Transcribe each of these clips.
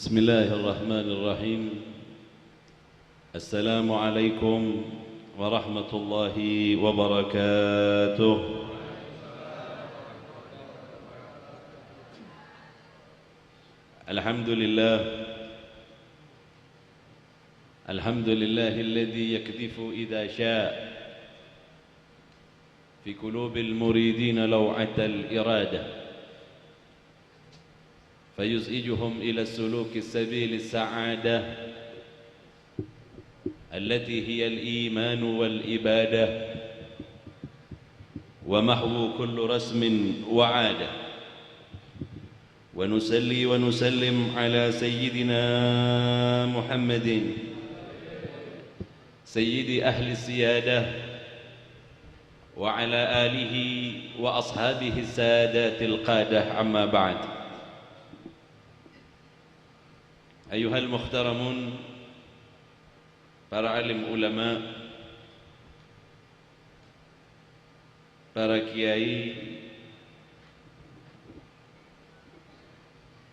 بسم الله الرحمن الرحيم. السلام عليكم ورحمة الله وبركاته. الحمد لله الذي يكذف إذا شاء في قلوب المريدين لوعة الإرادة فيزئجهم إلى السلوك السبيل السعادة التي هي الإيمان والإبادة ومحو كل رسم وعادة. ونصلي ونسلم على سيدنا محمد سيد أهل السيادة وعلى آله وأصحابه السادات القادة. أما بعد، أيها المحترمون، para alim ulama, para kiai,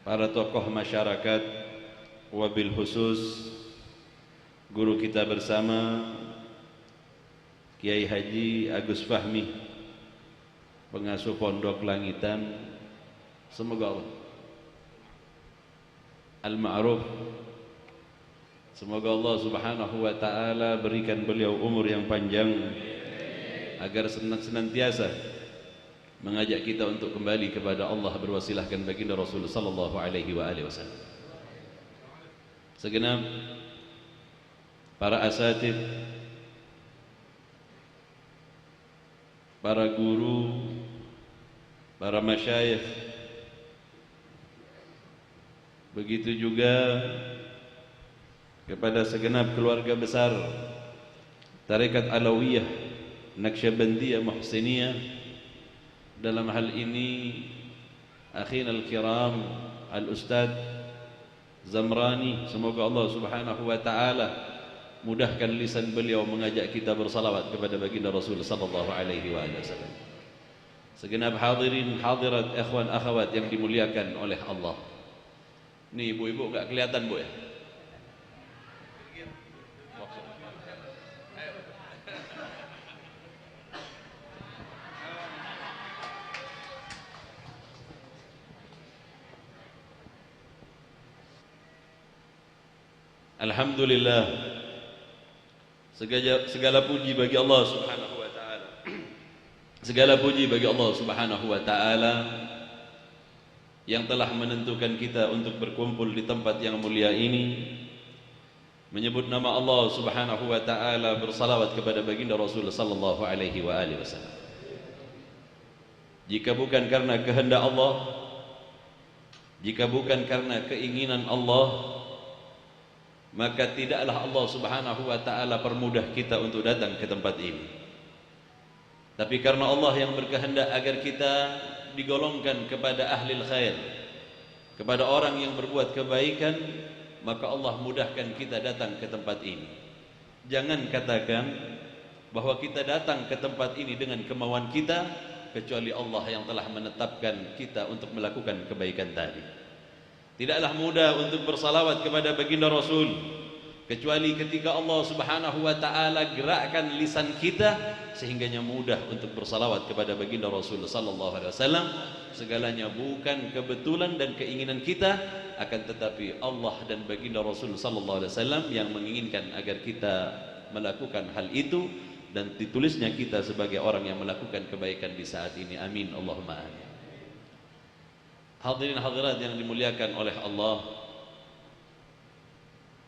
para tokoh masyarakat, wabil khusus guru kita bersama Kiai Haji Agus Fahmi, pengasuh Pondok Langitan. Semoga Allah Al-Ma'ruf, semoga Allah Subhanahu wa ta'ala berikan beliau umur yang panjang agar senantiasa mengajak kita untuk kembali kepada Allah, berwasilahkan baginda Rasul sallallahu alaihi wasallam. Segenap para asatid, para guru, para masyayikh, begitu juga kepada segenap keluarga besar Tarekat Alawiyah Naqsyabandiyah Muhsiniyah, dalam hal ini akhina al-kiram al-ustad Zamrani. Semoga Allah Subhanahu wa ta'ala mudahkan lisan beliau mengajak kita bersalawat kepada baginda Rasul sallallahu alaihi wasallam. Segenap hadirin hadirat, ikhwan akhwat yang dimuliakan oleh Allah. Nih ibu-ibu enggak kelihatan, Bu ya? Alhamdulillah, segala puji bagi Allah Subhanahu wa ta'ala. Segala puji bagi Allah Subhanahu wa ta'ala yang telah menentukan kita untuk berkumpul di tempat yang mulia ini, menyebut nama Allah Subhanahu wa ta'ala, bersalawat kepada baginda Rasul sallallahu alaihi wasallam. Jika bukan karena kehendak Allah, jika bukan karena keinginan Allah, maka tidaklah Allah Subhanahu wa ta'ala permudah kita untuk datang ke tempat ini. Tapi karena Allah yang berkehendak agar kita digolongkan kepada ahlil khair, kepada orang yang berbuat kebaikan, maka Allah mudahkan kita datang ke tempat ini. Jangan katakan bahwa kita datang ke tempat ini dengan kemauan kita, kecuali Allah yang telah menetapkan kita untuk melakukan kebaikan tadi. Tidaklah mudah untuk bersalawat kepada baginda Rasul kecuali ketika Allah Subhanahu wa ta'ala gerakkan lisan kita sehingganya mudah untuk bersalawat kepada baginda Rasul sallallahu alaihi wasallam. Segalanya bukan kebetulan dan keinginan kita, akan tetapi Allah dan baginda Rasul sallallahu alaihi wasallam yang menginginkan agar kita melakukan hal itu, dan ditulisnya kita sebagai orang yang melakukan kebaikan di saat ini. Amin Allahumma amin. Hadirin hadirat yang dimuliakan oleh Allah,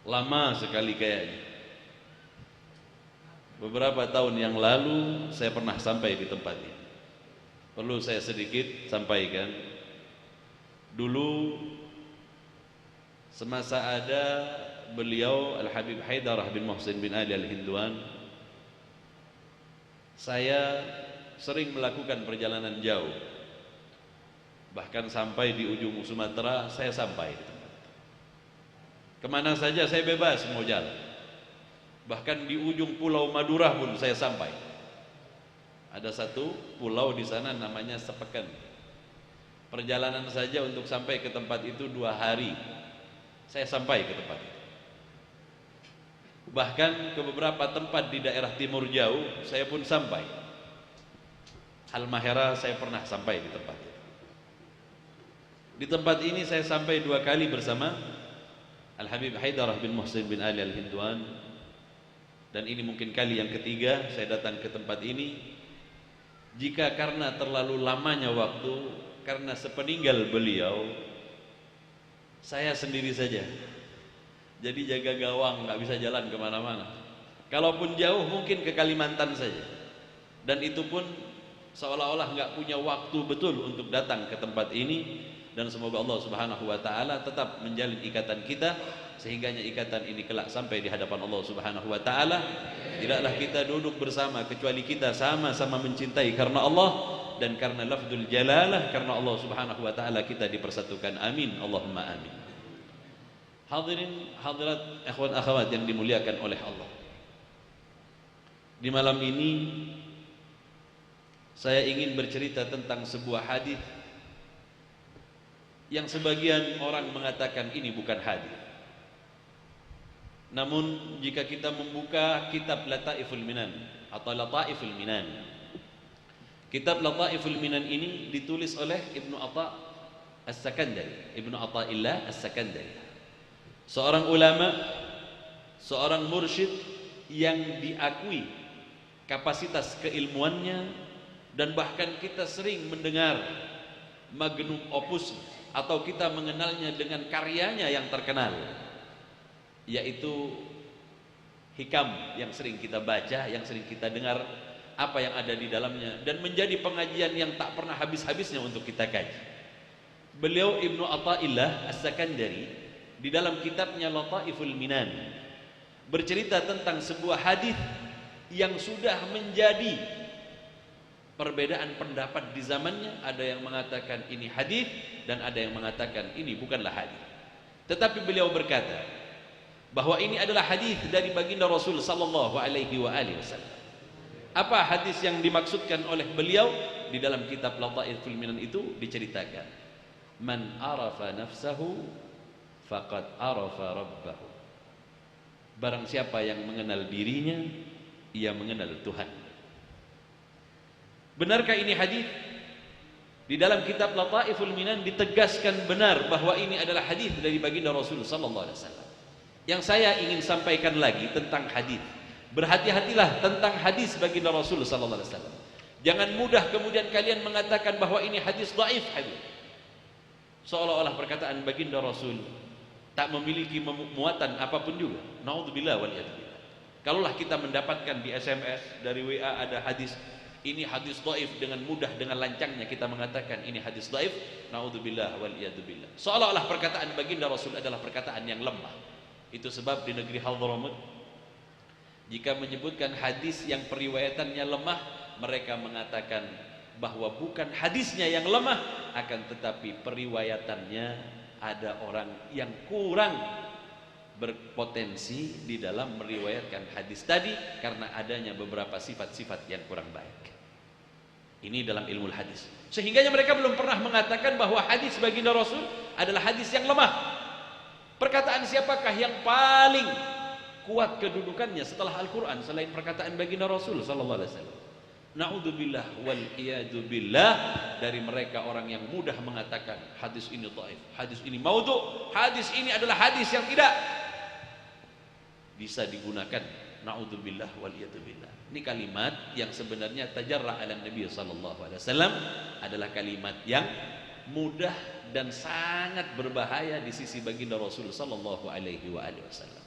lama sekali kayaknya, beberapa tahun yang lalu saya pernah sampai di tempat ini. Perlu saya sedikit sampaikan. Dulu semasa ada beliau Al-Habib Haidarah bin Muhsin bin Ali Al-Hindwan, saya sering melakukan perjalanan jauh. Bahkan sampai di ujung Sumatera saya sampai. Kemana saja saya bebas mau jalan. Bahkan di ujung Pulau Madura pun saya sampai. Ada satu pulau di sana namanya Sepeken. Perjalanan saja untuk sampai ke tempat itu 2 hari. saya sampai ke tempat itu. Bahkan ke beberapa tempat di daerah timur jauh saya pun sampai. Halmahera saya pernah sampai di tempat itu. Di tempat ini saya sampai 2 kali bersama Al-Habib Haidarah bin Muhsin bin Ali Al-Hindwan, dan ini mungkin kali yang ketiga saya datang ke tempat ini. Jika karena terlalu lamanya waktu, karena sepeninggal beliau saya sendiri saja, jadi jaga gawang, nggak bisa jalan kemana-mana. Kalaupun jauh mungkin ke Kalimantan saja, dan itu pun seolah-olah nggak punya waktu betul untuk datang ke tempat ini. Dan semoga Allah Subhanahu wa taala tetap menjalin ikatan kita, sehingganya ikatan ini kelak sampai di hadapan Allah Subhanahu wa taala. Tidaklah kita duduk bersama kecuali kita sama-sama mencintai karena Allah dan karena lafzul jalalah, karena Allah Subhanahu wa taala kita dipersatukan. Amin, Allahumma amin. Hadirin hadirat ikhwan akhwat yang dimuliakan oleh Allah, di malam ini saya ingin bercerita tentang sebuah hadis yang sebagian orang mengatakan ini bukan hadis. Namun jika kita membuka kitab Lataiful Minan atau Lataiful Minan, kitab Lataiful Minan ini ditulis oleh Ibnu Atha As-Sakandari, Ibnu Athaillah As-Sakandari, seorang ulama, seorang mursyid yang diakui kapasitas keilmuannya, dan bahkan kita sering mendengar magnum opus atau kita mengenalnya dengan karyanya yang terkenal, yaitu hikam yang sering kita baca, yang sering kita dengar apa yang ada di dalamnya, dan menjadi pengajian yang tak pernah habis-habisnya untuk kita kaji. Beliau Ibnu Athaillah As-Sakandari di dalam kitabnya Lataiful Minan bercerita tentang sebuah hadis yang sudah menjadi perbedaan pendapat di zamannya. Ada yang mengatakan ini hadis dan ada yang mengatakan ini bukanlah hadis. Tetapi beliau berkata bahwa ini adalah hadis dari baginda Rasul sallallahu alaihi wasallam. Apa hadis yang dimaksudkan oleh beliau? Di dalam kitab Lataiful Minan itu diceritakan, man arafa nafsahu faqad arafa rabbahu. Barang siapa yang mengenal dirinya, ia mengenal Tuhan. Benarkah ini hadis? Di dalam kitab Lataiful Minan ditegaskan benar bahwa ini adalah hadis dari baginda Rasul sallallahu alaihi wasallam. Yang saya ingin sampaikan lagi tentang hadis, berhati-hatilah tentang hadis baginda Rasul sallallahu alaihi wasallam. Jangan mudah kemudian kalian mengatakan bahwa ini hadis dhaif hadis, seolah-olah perkataan baginda Rasul tak memiliki muatan apapun juga. Naudzubillah wal iyadzubillah. Kalaulah kita mendapatkan di SMS dari WA ada hadis ini hadis dhaif, dengan mudah, dengan lancangnya kita mengatakan ini hadis dhaif, naudzubillah wal iyadzubillah, seolah-olah perkataan baginda Rasul adalah perkataan yang lemah. Itu sebab di negeri Hadramut jika menyebutkan hadis yang periwayatannya lemah, mereka mengatakan bahwa bukan hadisnya yang lemah, akan tetapi periwayatannya ada orang yang kurang berpotensi di dalam meriwayatkan hadis tadi karena adanya beberapa sifat-sifat yang kurang baik. Ini dalam ilmu hadis. Sehingganya mereka belum pernah mengatakan bahwa hadis baginda Rasul adalah hadis yang lemah. Perkataan siapakah yang paling kuat kedudukannya setelah Al-Quran selain perkataan baginda Rasul sallallahu alaihi wasallam? Naudzubillah wal iyadzubillah dari mereka orang yang mudah mengatakan hadis ini dhaif, hadis ini maudhu', hadis ini adalah hadis yang tidak bisa digunakan. Naudzubillah wal iyadzubillah. Ini kalimat yang sebenarnya tajarra ala Nabi sallallahu alaihi wasallam, adalah kalimat yang mudah dan sangat berbahaya di sisi baginda Rasul sallallahu alaihi wasallam.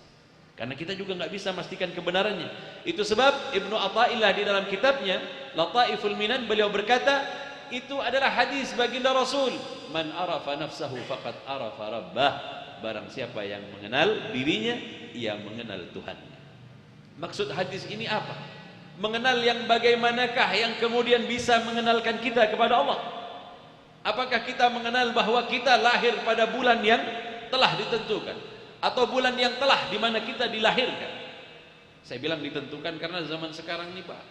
Karena kita juga nggak bisa memastikan kebenarannya. Itu sebab Ibnu Athaillah di dalam kitabnya Lataiful Minan beliau berkata, itu adalah hadis baginda Rasul, man arafa nafsahu faqad arafa rabbah. Barang siapa yang mengenal dirinya, ia mengenal Tuhan. Maksud hadis ini apa? Mengenal yang bagaimanakah yang kemudian bisa mengenalkan kita kepada Allah? Apakah kita mengenal bahwa kita lahir pada bulan yang telah ditentukan, atau bulan yang telah di mana kita dilahirkan? Saya bilang ditentukan karena zaman sekarang nih Pak,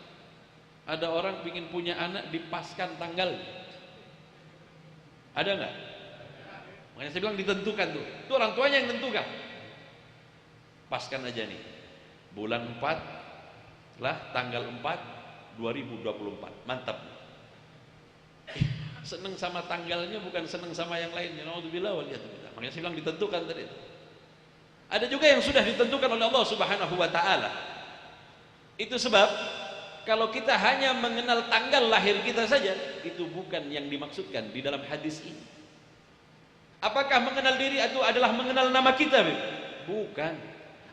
ada orang ingin punya anak dipaskan tanggal. Ada nggak? Makanya saya bilang ditentukan tuh. Itu orang tuanya yang tentukan. Paskan aja nih. Bulan 4 lah tanggal 4 2024. Mantap. Seneng sama tanggalnya bukan seneng sama yang lainnya. Naudzubillah wal iyadzubillah. Makanya saya bilang ditentukan tadi itu. Ada juga yang sudah ditentukan oleh Allah Subhanahu wa taala. Itu sebab kalau kita hanya mengenal tanggal lahir kita saja, itu bukan yang dimaksudkan di dalam hadis ini. Apakah mengenal diri itu adalah mengenal nama kita? Bukan.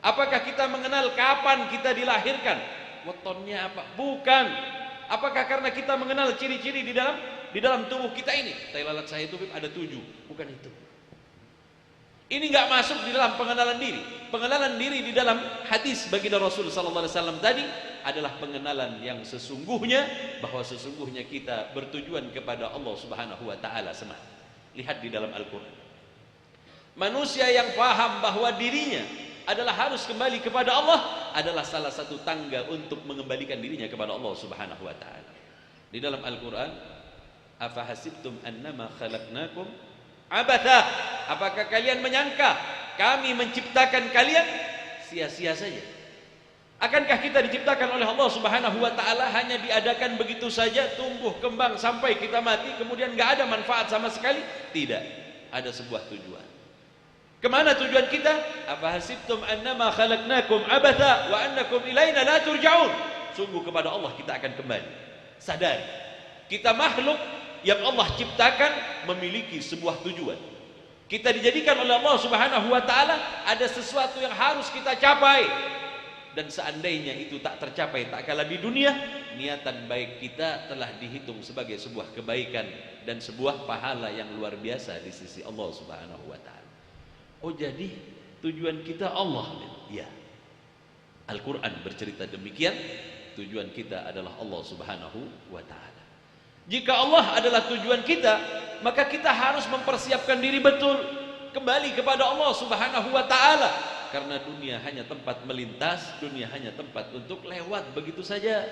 Apakah kita mengenal kapan kita dilahirkan? Wetonnya apa? Bukan. Apakah karena kita mengenal ciri-ciri di dalam tubuh kita ini? Tai lalat saya itu ada 7. Bukan itu. Ini enggak masuk di dalam pengenalan diri. Pengenalan diri di dalam hadis baginda Rasul sallallahu alaihi wasallam tadi adalah pengenalan yang sesungguhnya, bahwa sesungguhnya kita bertujuan kepada Allah Subhanahu wa taala semata. Lihat di dalam Al-Qur'an. Manusia yang paham bahwa dirinya adalah harus kembali kepada Allah adalah salah satu tangga untuk mengembalikan dirinya kepada Allah Subhanahu wa taala. Di dalam Al-Qur'an, afa hasibtum annama khalaqnakum abatha, apakah kalian menyangka kami menciptakan kalian sia-sia saja? Akankah kita diciptakan oleh Allah Subhanahu wa taala hanya diadakan begitu saja, tumbuh kembang sampai kita mati kemudian enggak ada manfaat sama sekali? Tidak, ada sebuah tujuan. Kemana tujuan kita? Afa hasibtum annama khalaqnakum abatha wa annakum ilaina la turja'un. Sungguh kepada Allah kita akan kembali. Sadari, kita makhluk yang Allah ciptakan memiliki sebuah tujuan. Kita dijadikan oleh Allah Subhanahu wa taala ada sesuatu yang harus kita capai. Dan seandainya itu tak tercapai tak kala di dunia, niatan baik kita telah dihitung sebagai sebuah kebaikan dan sebuah pahala yang luar biasa di sisi Allah Subhanahu wa taala. Oh, jadi tujuan kita Allah. Ya. Al-Qur'an bercerita demikian, tujuan kita adalah Allah Subhanahu wa taala. Jika Allah adalah tujuan kita, maka kita harus mempersiapkan diri betul kembali kepada Allah Subhanahu wa taala, karena dunia hanya tempat melintas, dunia hanya tempat untuk lewat begitu saja.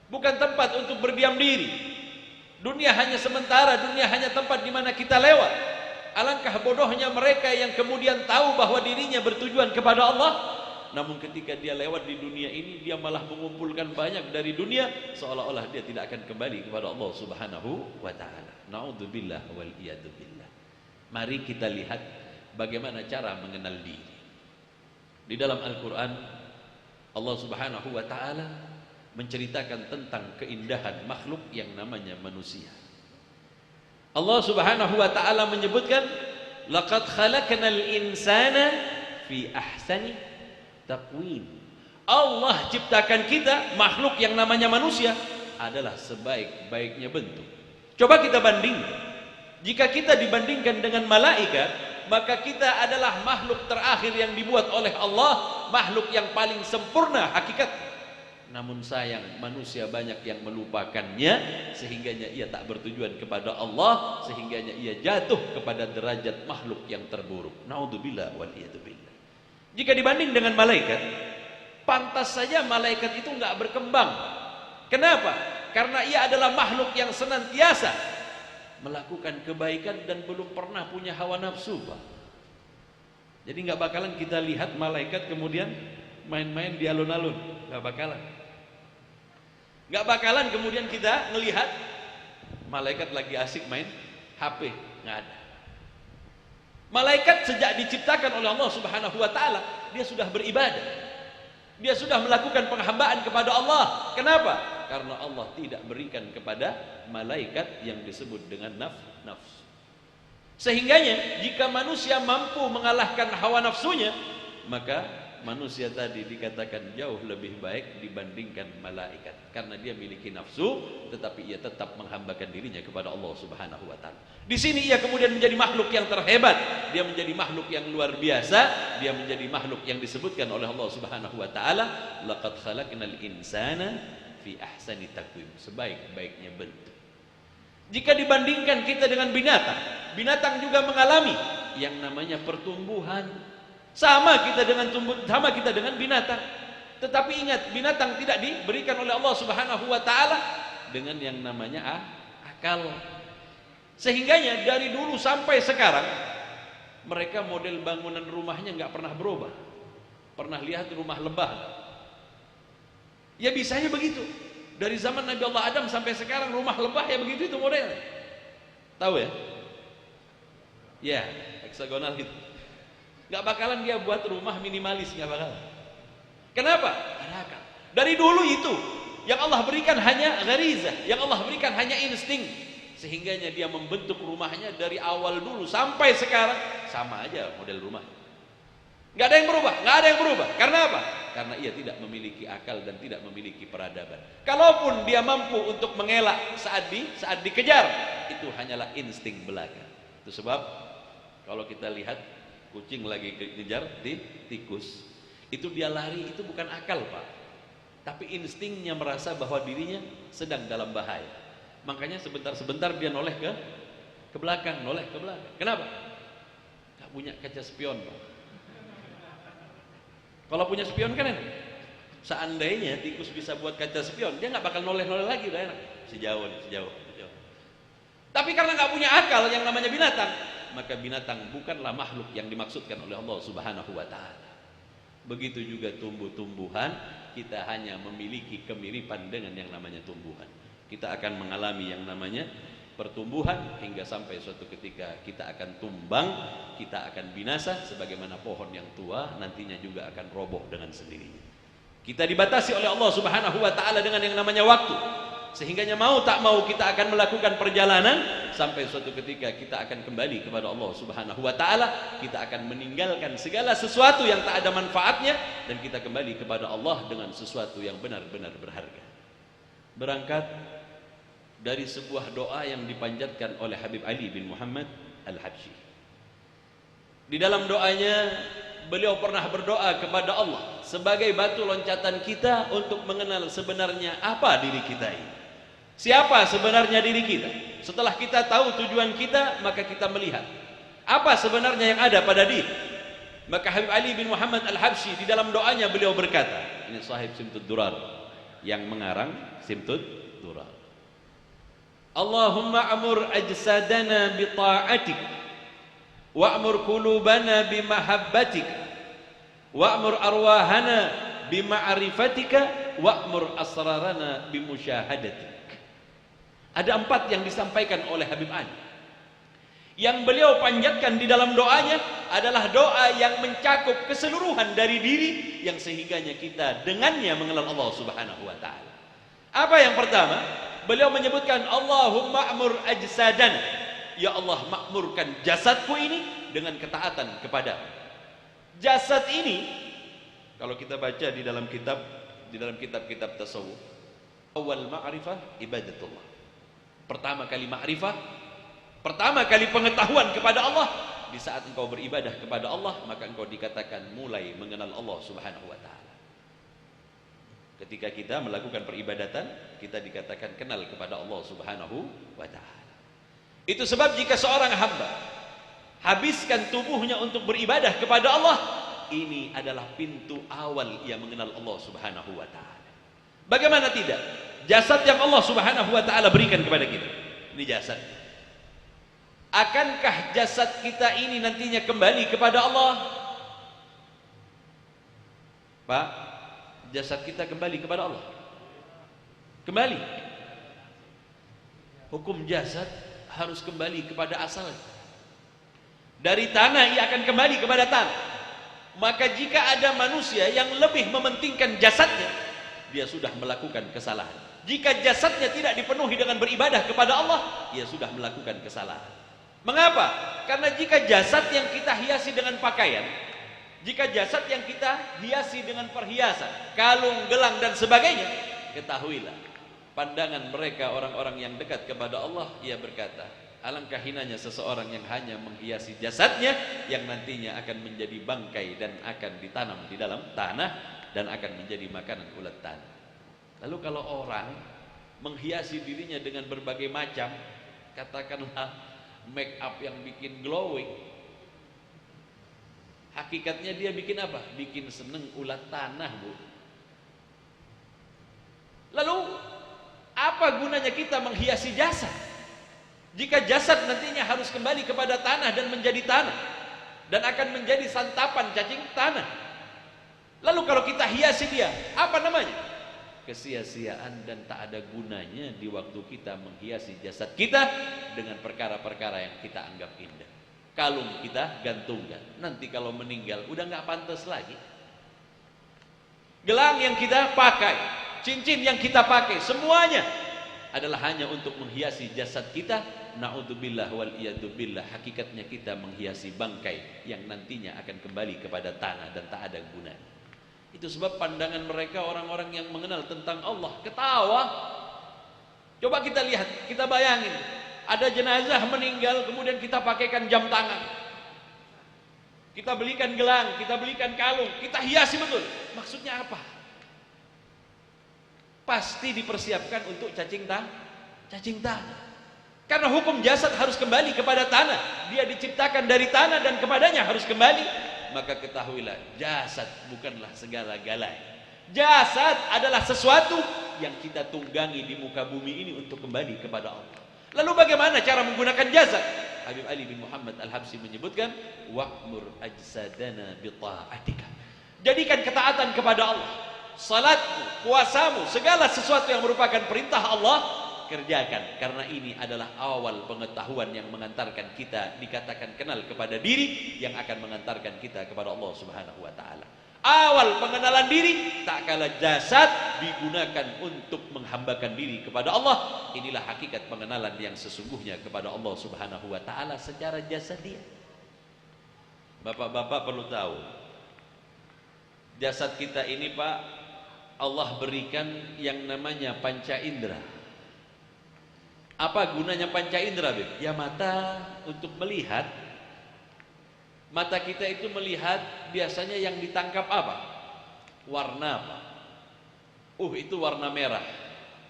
Bukan tempat untuk berdiam diri. Dunia hanya sementara, dunia hanya tempat di mana kita lewat. Alangkah bodohnya mereka yang kemudian tahu bahwa dirinya bertujuan kepada Allah, namun ketika dia lewat di dunia ini, dia malah mengumpulkan banyak dari dunia, seolah-olah dia tidak akan kembali kepada Allah Subhanahu wa taala. Naudzubillah wal iyadzubillah. Mari kita lihat bagaimana cara mengenal diri. Di dalam Al-Qur'an, Allah Subhanahu wa taala menceritakan tentang keindahan makhluk yang namanya manusia. Allah Subhanahu wa taala menyebutkan, laqad khalaqnal insana fi ahsani taqwim. Allah ciptakan kita, makhluk yang namanya manusia, adalah sebaik-baiknya bentuk. Coba kita bandingkan. Jika kita dibandingkan dengan malaikat, maka kita adalah makhluk terakhir yang dibuat oleh Allah, makhluk yang paling sempurna hakikat. Namun sayang, manusia banyak yang melupakannya, sehingganya ia tak bertujuan kepada Allah, sehingganya ia jatuh kepada derajat makhluk yang terburuk. Naudzubillah wal iyadzubillah. Jika dibanding dengan malaikat, pantas saja malaikat itu enggak berkembang. Kenapa? Karena ia adalah makhluk yang senantiasa melakukan kebaikan dan belum pernah punya hawa nafsu, Pak. Jadi enggak bakalan kita lihat malaikat kemudian main-main di alun-alun, enggak bakalan. Enggak bakalan kemudian kita melihat malaikat lagi asik main HP, enggak ada. Malaikat sejak diciptakan oleh Allah Subhanahu wa taala, dia sudah beribadah. Dia sudah melakukan penghambaan kepada Allah. Kenapa? Karena Allah tidak berikan kepada malaikat yang disebut dengan nafsu. Sehingganya jika manusia mampu mengalahkan hawa nafsunya, maka manusia tadi dikatakan jauh lebih baik dibandingkan malaikat, karena dia memiliki nafsu tetapi ia tetap menghambakan dirinya kepada Allah Subhanahu wa taala. Di sini ia kemudian menjadi makhluk yang terhebat, dia menjadi makhluk yang luar biasa, dia menjadi makhluk yang disebutkan oleh Allah Subhanahu wa taala, laqad khalaqnal insana fi ahsani taqwim, sebaik-baiknya bentuk. Jika dibandingkan kita dengan binatang, binatang juga mengalami yang namanya pertumbuhan. Sama kita dengan binatang. Tetapi ingat, binatang tidak diberikan oleh Allah Subhanahu wa taala dengan yang namanya akal. Sehingganya dari dulu sampai sekarang mereka model bangunan rumahnya nggak pernah berubah. Pernah lihat rumah lebah? Ya bisanya begitu. Dari zaman Nabi Allah Adam sampai sekarang rumah lebah ya begitu itu modelnya. Tahu ya? Ya, heksagonal gitu. Nggak bakalan dia buat rumah minimalis, nggak bakalan. Kenapa? Ada akal. Dari dulu itu yang Allah berikan hanya gharizah, yang Allah berikan hanya insting. Sehingganya dia membentuk rumahnya dari awal dulu sampai sekarang sama aja model rumah. Nggak ada yang berubah, nggak ada yang berubah. Karena apa? Karena ia tidak memiliki akal dan tidak memiliki peradaban. Kalaupun dia mampu untuk mengelak saat dikejar, itu hanyalah insting belaka. Itu sebab kalau kita lihat kucing lagi kejar tikus, itu dia lari itu bukan akal, Pak. Tapi instingnya merasa bahwa dirinya sedang dalam bahaya. Makanya sebentar-sebentar dia noleh ke belakang, noleh ke belakang. Kenapa? Gak punya kaca spion, Pak. Kalau punya spion kan enak. Seandainya tikus bisa buat kaca spion, dia nggak bakal noleh-noleh lagi, udah enak. Sejauh. Tapi karena nggak punya akal yang namanya binatang, maka binatang bukanlah makhluk yang dimaksudkan oleh Allah Subhanahu wa Ta'ala. Begitu juga tumbuh-tumbuhan, kita hanya memiliki kemiripan dengan yang namanya tumbuhan. Kita akan mengalami yang namanya pertumbuhan hingga sampai suatu ketika kita akan tumbang, kita akan binasa sebagaimana pohon yang tua nantinya juga akan roboh dengan sendirinya. Kita dibatasi oleh Allah Subhanahu wa Ta'ala dengan yang namanya waktu. Sehingganya mau tak mau kita akan melakukan perjalanan sampai suatu ketika kita akan kembali kepada Allah Subhanahu wa Ta'ala. Kita akan meninggalkan segala sesuatu yang tak ada manfaatnya dan kita kembali kepada Allah dengan sesuatu yang benar-benar berharga. Berangkat dari sebuah doa yang dipanjatkan oleh Habib Ali bin Muhammad Al-Habsyi. Di dalam doanya beliau pernah berdoa kepada Allah sebagai batu loncatan kita untuk mengenal sebenarnya apa diri kita ini. Siapa sebenarnya diri kita? Setelah kita tahu tujuan kita, maka kita melihat apa sebenarnya yang ada pada diri. Maka Habib Ali bin Muhammad Al-Habsyi di dalam doanya beliau berkata, ini sahib Simtud Durar yang mengarang Simtud Durar. Allahumma amur ajsadana bi ta'atik wa'mur qulubana bi mahabbatik wa'mur arwahana bi ma'rifatika wa'mur asrarana bi musyahadatik. Ada 4 yang disampaikan oleh Habib Ali. Yang beliau panjatkan di dalam doanya adalah doa yang mencakup keseluruhan dari diri yang sehingganya kita dengannya mengenal Allah Subhanahu wa Ta'ala. Apa yang pertama? Beliau menyebutkan Allahumma amur ajsadana, ya Allah makmurkan jasadku ini dengan ketaatan kepada. Jasad ini kalau kita baca di dalam kitab tasawuf, awal ma'rifah ibadatullah. Pertama kali ma'rifah, pertama kali pengetahuan kepada Allah. Di saat engkau beribadah kepada Allah, maka engkau dikatakan mulai mengenal Allah Subhanahu wa Ta'ala. Ketika kita melakukan peribadatan, kita dikatakan kenal kepada Allah Subhanahu wa Ta'ala. Itu sebab jika seorang hamba habiskan tubuhnya untuk beribadah kepada Allah, ini adalah pintu awal ia mengenal Allah Subhanahu wa Ta'ala. Bagaimana tidak? Jasad yang Allah Subhanahu wa Ta'ala berikan kepada kita, ini jasad. Akankah jasad kita ini nantinya kembali kepada Allah? Pak, jasad kita kembali kepada Allah. Kembali. Hukum jasad harus kembali kepada asalnya. Dari tanah ia akan kembali kepada tanah. Maka jika ada manusia yang lebih mementingkan jasadnya, dia sudah melakukan kesalahan. Jika jasadnya tidak dipenuhi dengan beribadah kepada Allah, ia sudah melakukan kesalahan. Mengapa? Karena jika jasad yang kita hiasi dengan pakaian, jika jasad yang kita hiasi dengan perhiasan, kalung, gelang dan sebagainya, ketahuilah pandangan mereka orang-orang yang dekat kepada Allah, ia berkata, alangkah hinanya seseorang yang hanya menghiasi jasadnya yang nantinya akan menjadi bangkai dan akan ditanam di dalam tanah dan akan menjadi makanan ulat tanah. Lalu kalau orang menghiasi dirinya dengan berbagai macam, katakanlah make up yang bikin glowing, hakikatnya dia bikin apa? Bikin seneng ulat tanah, Bu. Lalu apa gunanya kita menghiasi jasad? Jika jasad nantinya harus kembali kepada tanah dan menjadi tanah, dan akan menjadi santapan cacing tanah, lalu kalau kita hiasi dia, apa namanya? Kesia-siaan dan tak ada gunanya di waktu kita menghiasi jasad kita dengan perkara-perkara yang kita anggap indah. Kalung kita gantungkan, nanti kalau meninggal udah nggak pantas lagi. Gelang yang kita pakai, cincin yang kita pakai, semuanya adalah hanya untuk menghiasi jasad kita. Na'udzubillah wal iyadzubillah, hakikatnya kita menghiasi bangkai yang nantinya akan kembali kepada tanah dan tak ada gunanya. Itu sebab pandangan mereka orang-orang yang mengenal tentang Allah ketawa. Coba kita lihat, kita bayangin, ada jenazah meninggal kemudian kita pakaikan jam tangan, kita belikan gelang, kita belikan kalung, kita hiasi betul. Maksudnya apa? Pasti dipersiapkan untuk cacing tanah. Karena hukum jasad harus kembali kepada tanah. Dia diciptakan dari tanah dan kepadanya harus kembali. Maka ketahuilah, jasad bukanlah segala-galanya. Jasad adalah sesuatu yang kita tunggangi di muka bumi ini untuk kembali kepada Allah. Lalu bagaimana cara menggunakan jasad? Habib Ali bin Muhammad Al-Habsyi menyebutkan, wa'mur ajsadana bi ta'atika. Jadikan ketaatan kepada Allah, salatmu, puasamu, segala sesuatu yang merupakan perintah Allah, kerjakan, karena ini adalah awal pengetahuan yang mengantarkan kita dikatakan kenal kepada diri, yang akan mengantarkan kita kepada Allah Subhanahu wa taala. Awal pengenalan diri, tak kala jasad digunakan untuk menghambakan diri kepada Allah. Inilah hakikat pengenalan yang sesungguhnya kepada Allah Subhanahu wa taala secara jasadiah. Bapak-bapak perlu tahu, jasad kita ini Pak, Allah berikan yang namanya panca indera. Apa gunanya panca indera, Beb? Ya mata untuk melihat. Mata kita itu melihat biasanya yang ditangkap apa? Warna apa? Itu warna merah.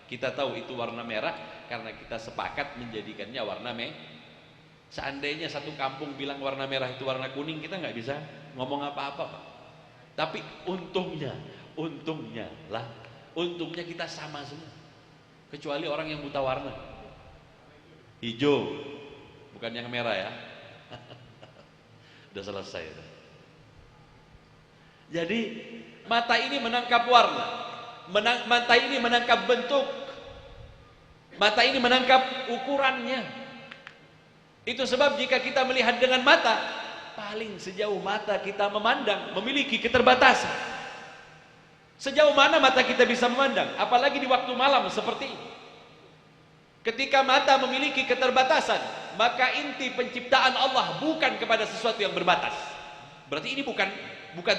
Kita tahu itu warna merah karena kita sepakat menjadikannya warna merah. Seandainya satu kampung bilang warna merah itu warna kuning, kita nggak bisa ngomong apa-apa, Pak. Tapi untungnya kita sama semua. Kecuali orang yang buta warna. Hijau, bukan yang merah ya. Udah selesai. Jadi mata ini menangkap warna, mata ini menangkap bentuk, mata ini menangkap ukurannya. Itu sebab jika kita melihat dengan mata, paling sejauh mata kita memandang memiliki keterbatasan. Sejauh mana mata kita bisa memandang, apalagi di waktu malam seperti ini. Ketika mata memiliki keterbatasan, maka inti penciptaan Allah bukan kepada sesuatu yang berbatas. Berarti ini bukan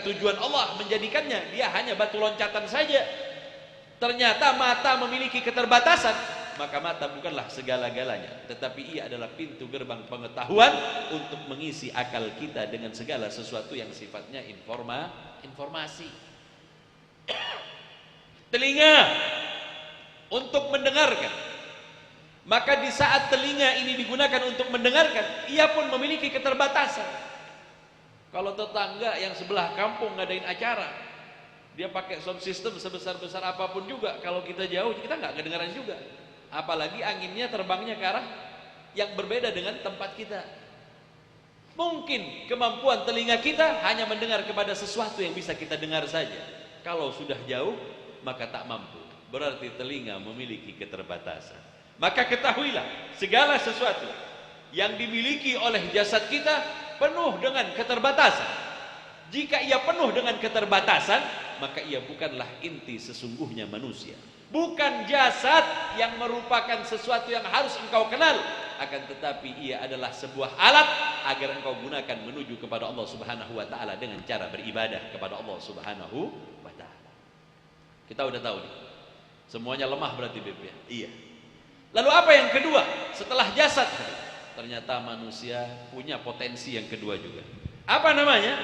tujuan Allah menjadikannya, dia hanya batu loncatan saja. Ternyata mata memiliki keterbatasan, maka mata bukanlah segala-galanya, tetapi ia adalah pintu gerbang pengetahuan untuk mengisi akal kita dengan segala sesuatu yang sifatnya informasi. Telinga untuk mendengarkan. Maka di saat telinga ini digunakan untuk mendengarkan, ia pun memiliki keterbatasan. Kalau tetangga yang sebelah kampung ngadain acara, dia pakai sound system sebesar-besar apapun juga, kalau kita jauh kita nggak kedengaran juga. Apalagi anginnya terbangnya ke arah yang berbeda dengan tempat kita. Mungkin kemampuan telinga kita hanya mendengar kepada sesuatu yang bisa kita dengar saja. Kalau sudah jauh, maka tak mampu. Berarti telinga memiliki keterbatasan. Maka ketahuilah, segala sesuatu yang dimiliki oleh jasad kita penuh dengan keterbatasan. Jika ia penuh dengan keterbatasan, maka ia bukanlah inti sesungguhnya manusia. Bukan jasad yang merupakan sesuatu yang harus engkau kenal, akan tetapi ia adalah sebuah alat agar engkau gunakan menuju kepada Allah Subhanahu wa taala dengan cara beribadah kepada Allah Subhanahu wa taala. Kita udah tahu nih. Semuanya lemah berarti Beb ya? Iya. Lalu apa yang kedua setelah jasad? Ternyata manusia punya potensi yang kedua juga. Apa namanya?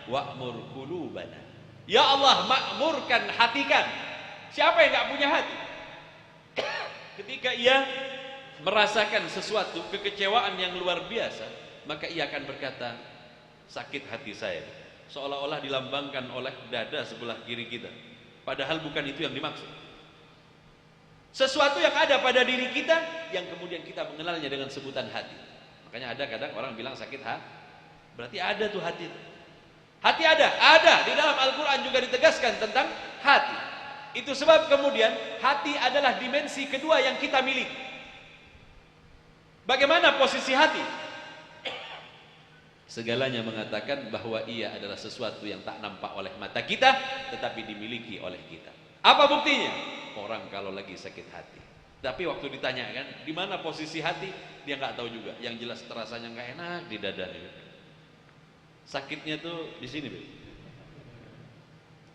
Wa'mur qulubana. Ya Allah, makmurkan hati kami. Siapa yang gak punya hati? Ketika ia merasakan sesuatu kekecewaan yang luar biasa, maka ia akan berkata, sakit hati saya. Seolah-olah dilambangkan oleh dada sebelah kiri kita. Padahal bukan itu yang dimaksud. Sesuatu yang ada pada diri kita yang kemudian kita mengenalnya dengan sebutan hati. Makanya ada kadang orang bilang sakit hati, berarti ada tuh hati itu. Hati ada di dalam Al-Quran juga ditegaskan tentang hati. Itu sebab kemudian hati adalah dimensi kedua yang kita miliki. Bagaimana posisi hati? Segalanya mengatakan bahwa ia adalah sesuatu yang tak nampak oleh mata kita, tetapi dimiliki oleh kita. Apa buktinya? Orang kalau lagi sakit hati, tapi waktu ditanyakan di mana posisi hati, dia nggak tahu juga. Yang jelas terasanya nggak enak di dada. Sakitnya tuh di sini,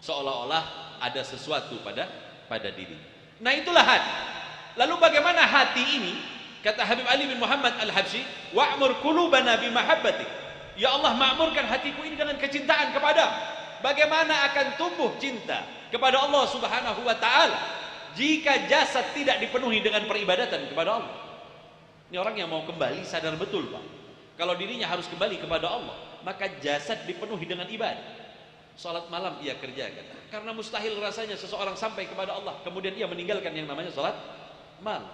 seolah-olah ada sesuatu pada diri. Nah, itulah hati. Lalu bagaimana hati ini? Kata Habib Ali bin Muhammad Al-Habsyi, wa'mur qulubana bimahabbatik. Ya Allah, makmurkan hatiku ini dengan kecintaan kepadamu. Bagaimana akan tumbuh cinta kepada Allah Subhanahu wa taala jika jasad tidak dipenuhi dengan peribadatan kepada Allah? Ini orang yang mau kembali sadar betul, Pak. Kalau dirinya harus kembali kepada Allah, maka jasad dipenuhi dengan ibadah. Salat malam ia kerjakan, karena mustahil rasanya seseorang sampai kepada Allah kemudian ia meninggalkan yang namanya salat malam.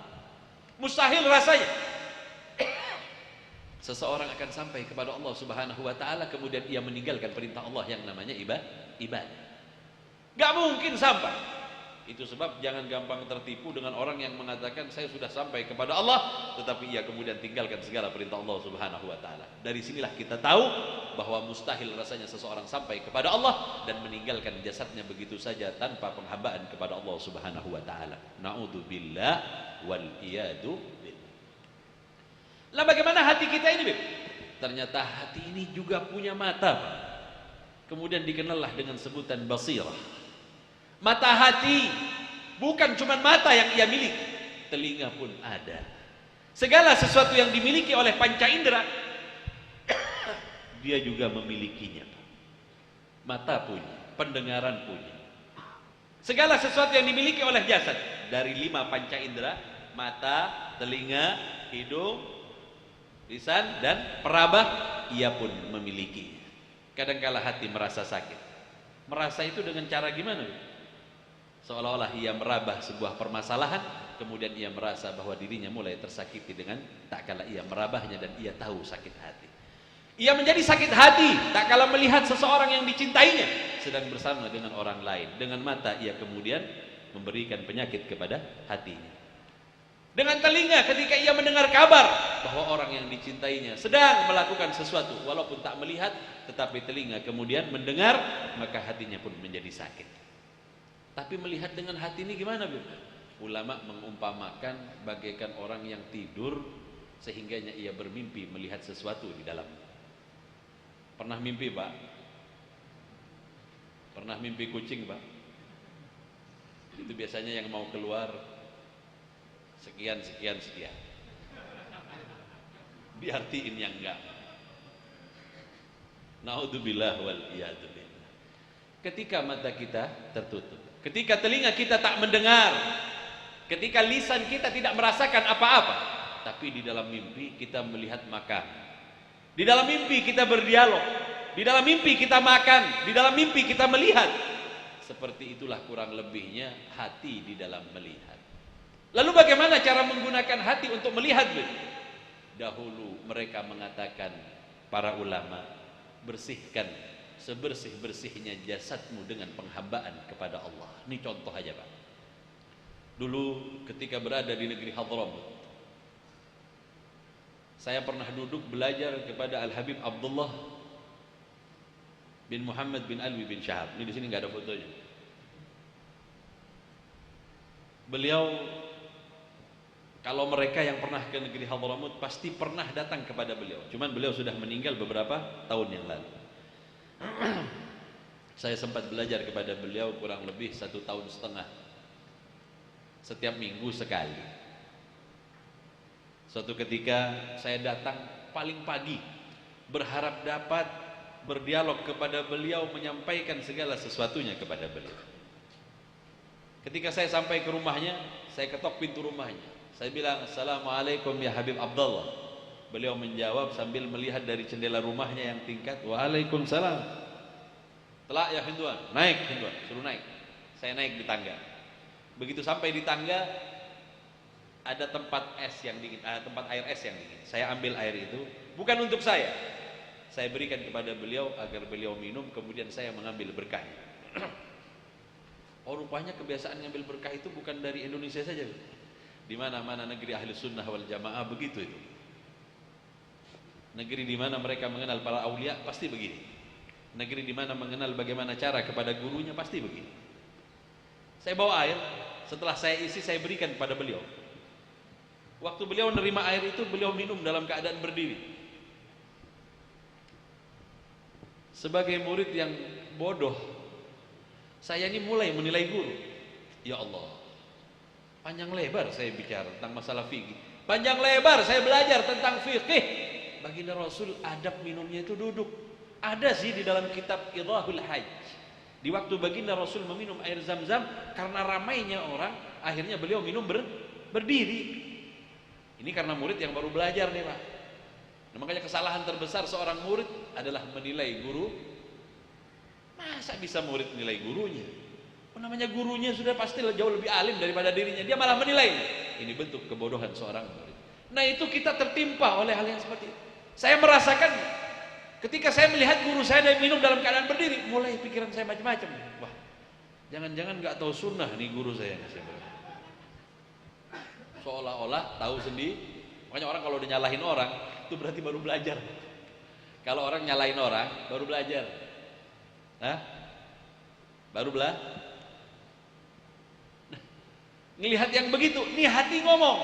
Mustahil rasanya seseorang akan sampai kepada Allah Subhanahu wa taala kemudian ia meninggalkan perintah Allah yang namanya ibadah. Gak mungkin sampai. Itu sebab jangan gampang tertipu dengan orang yang mengatakan saya sudah sampai kepada Allah, tetapi ia kemudian tinggalkan segala perintah Allah Subhanahu wa taala. Dari sinilah kita tahu bahwa mustahil rasanya seseorang sampai kepada Allah dan meninggalkan jasadnya begitu saja tanpa penghambaan kepada Allah Subhanahu wa taala. Na'udzubillah wal iyadu billah. Lah bagaimana hati kita ini, Beb? Ternyata hati ini juga punya mata, Pak. Kemudian dikenallah dengan sebutan basirah. Mata hati bukan cuma mata yang ia miliki, telinga pun ada. Segala sesuatu yang dimiliki oleh panca indera dia juga memilikinya. Mata punya, pendengaran punya. Segala sesuatu yang dimiliki oleh jasad dari 5 panca indera, mata, telinga, hidung, lisan dan peraba, ia pun memilikinya. Kadangkala hati merasa sakit. Merasa itu dengan cara gimana? Seolah-olah ia merabah sebuah permasalahan, kemudian ia merasa bahwa dirinya mulai tersakiti dengan tak kala ia merabahnya dan ia tahu sakit hati. Ia menjadi sakit hati tak kala melihat seseorang yang dicintainya sedang bersama dengan orang lain. Dengan mata ia kemudian memberikan penyakit kepada hatinya. Dengan telinga ketika ia mendengar kabar bahwa orang yang dicintainya sedang melakukan sesuatu, walaupun tak melihat, tetapi telinga kemudian mendengar, maka hatinya pun menjadi sakit. Tapi melihat dengan hati ini gimana, Bu? Ulama mengumpamakan bagaikan orang yang tidur sehingganya ia bermimpi melihat sesuatu di dalam. Pernah mimpi, Pak? Pernah mimpi kucing, Pak? Itu biasanya yang mau keluar sekian. Diartiin yang enggak. Naudzubillah wal iyadu billah. Ketika mata kita tertutup, ketika telinga kita tak mendengar, ketika lisan kita tidak merasakan apa-apa, tapi di dalam mimpi kita melihat makan, di dalam mimpi kita berdialog, di dalam mimpi kita makan, di dalam mimpi kita melihat. Seperti itulah kurang lebihnya hati di dalam melihat. Lalu bagaimana cara menggunakan hati untuk melihat? Dahulu mereka mengatakan, para ulama, bersihkan sebersih-bersihnya jasadmu dengan penghambaan kepada Allah. Ini contoh aja, Pak. Dulu ketika berada di negeri Hadramut, saya pernah duduk belajar kepada Al-Habib Abdullah bin Muhammad bin Alwi bin Syahab. Ini di sini nggak ada fotonya. Beliau, kalau mereka yang pernah ke negeri Hadramut pasti pernah datang kepada beliau. Cuman beliau sudah meninggal beberapa tahun yang lalu. Saya sempat belajar kepada beliau kurang lebih 1,5 tahun. Setiap minggu sekali. Suatu ketika saya datang paling pagi, berharap dapat berdialog kepada beliau, menyampaikan segala sesuatunya kepada beliau. Ketika saya sampai ke rumahnya, saya ketok pintu rumahnya. Saya bilang, "Assalamualaikum ya Habib Abdullah." Beliau menjawab sambil melihat dari jendela rumahnya yang tingkat, "Waalaikumsalam." "Telak ya Hinduan." "Naik Hinduan." Suruh naik. Saya naik di tangga. Begitu sampai di tangga, ada tempat es yang dingin, tempat air es yang dingin. Saya ambil air itu, bukan untuk saya berikan kepada beliau agar beliau minum, kemudian saya mengambil berkah. Oh, rupanya kebiasaan ngambil berkah itu bukan dari Indonesia saja. Di mana-mana negeri ahli sunnah wal jamaah begitu itu. Negeri di mana mereka mengenal para aulia pasti begini. Negeri di mana mengenal bagaimana cara kepada gurunya pasti begini. Saya bawa air, setelah saya isi saya berikan kepada beliau. Waktu beliau menerima air itu, beliau minum dalam keadaan berdiri. Sebagai murid yang bodoh, saya ini mulai menilai guru. Ya Allah, panjang lebar saya bicara tentang masalah fikih. Panjang lebar saya belajar tentang fikih. Baginda Rasul adab minumnya itu duduk. Ada sih di dalam kitab Idahul Hajj. Di waktu baginda Rasul meminum air Zam-Zam, karena ramainya orang, akhirnya beliau minum berdiri. Ini karena murid yang baru belajar nih Pak. Nah, makanya kesalahan terbesar seorang murid adalah menilai guru. Masa bisa murid menilai gurunya? Namanya gurunya sudah pasti jauh lebih alim daripada dirinya, dia malah menilai. Ini bentuk kebodohan seorang murid. Nah, itu kita tertimpa oleh hal yang seperti itu. Saya merasakan ketika saya melihat guru saya minum dalam keadaan berdiri, mulai pikiran saya macam-macam. Wah, jangan-jangan nggak tahu sunnah nih guru saya. Seolah-olah tahu sendiri. Makanya orang kalau udah nyalahin orang itu berarti baru belajar. Kalau orang nyalahin orang baru belajar. Hah? Baru belajar. Nah, ngelihat yang begitu, nih hati ngomong.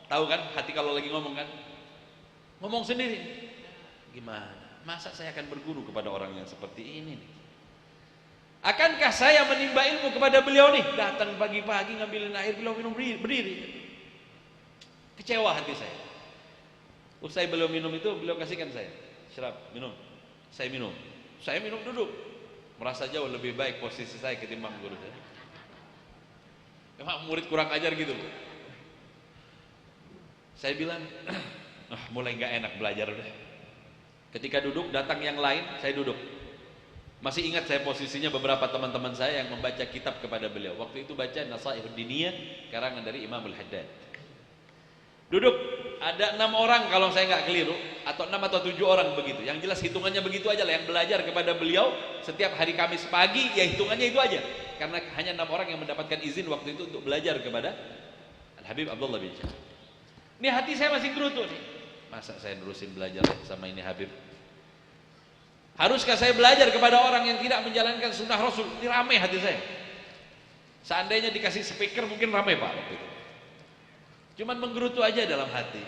Tahu kan hati kalau lagi ngomong kan? Ngomong sendiri. Gimana? Masa saya akan berguru kepada orang yang seperti ini nih? Akankah saya menimba ilmu kepada beliau nih? Datang pagi-pagi ngambilin air, beliau minum berdiri. Kecewa hati saya. Usai beliau minum itu, beliau kasihkan saya. Syarab, minum. Saya minum. Saya minum duduk. Merasa jauh lebih baik posisi saya ketimbang guru saya. Memang murid kurang ajar gitu. Saya bilang, mulai nggak enak belajar udah. Ketika duduk, datang yang lain, saya duduk. Masih ingat saya posisinya beberapa teman-teman saya yang membaca kitab kepada beliau. Waktu itu baca Nasaihud Diniyah karangan dari Imamul Haddad. Duduk, ada 6 orang kalau saya nggak keliru, atau 6 atau 7 orang begitu. Yang jelas hitungannya begitu aja lah, yang belajar kepada beliau setiap hari Kamis pagi, ya hitungannya itu aja. Karena hanya 6 orang yang mendapatkan izin waktu itu untuk belajar kepada Al-Habib Abdullah bin Syah. Ini hati saya masih gerutu nih. Masa saya nerusin belajar sama ini Habib? Haruskah saya belajar kepada orang yang tidak menjalankan sunnah Rasul? Ini ramai hati saya. Seandainya dikasih speaker mungkin ramai Pak waktu itu. Cuman menggerutu aja dalam hati.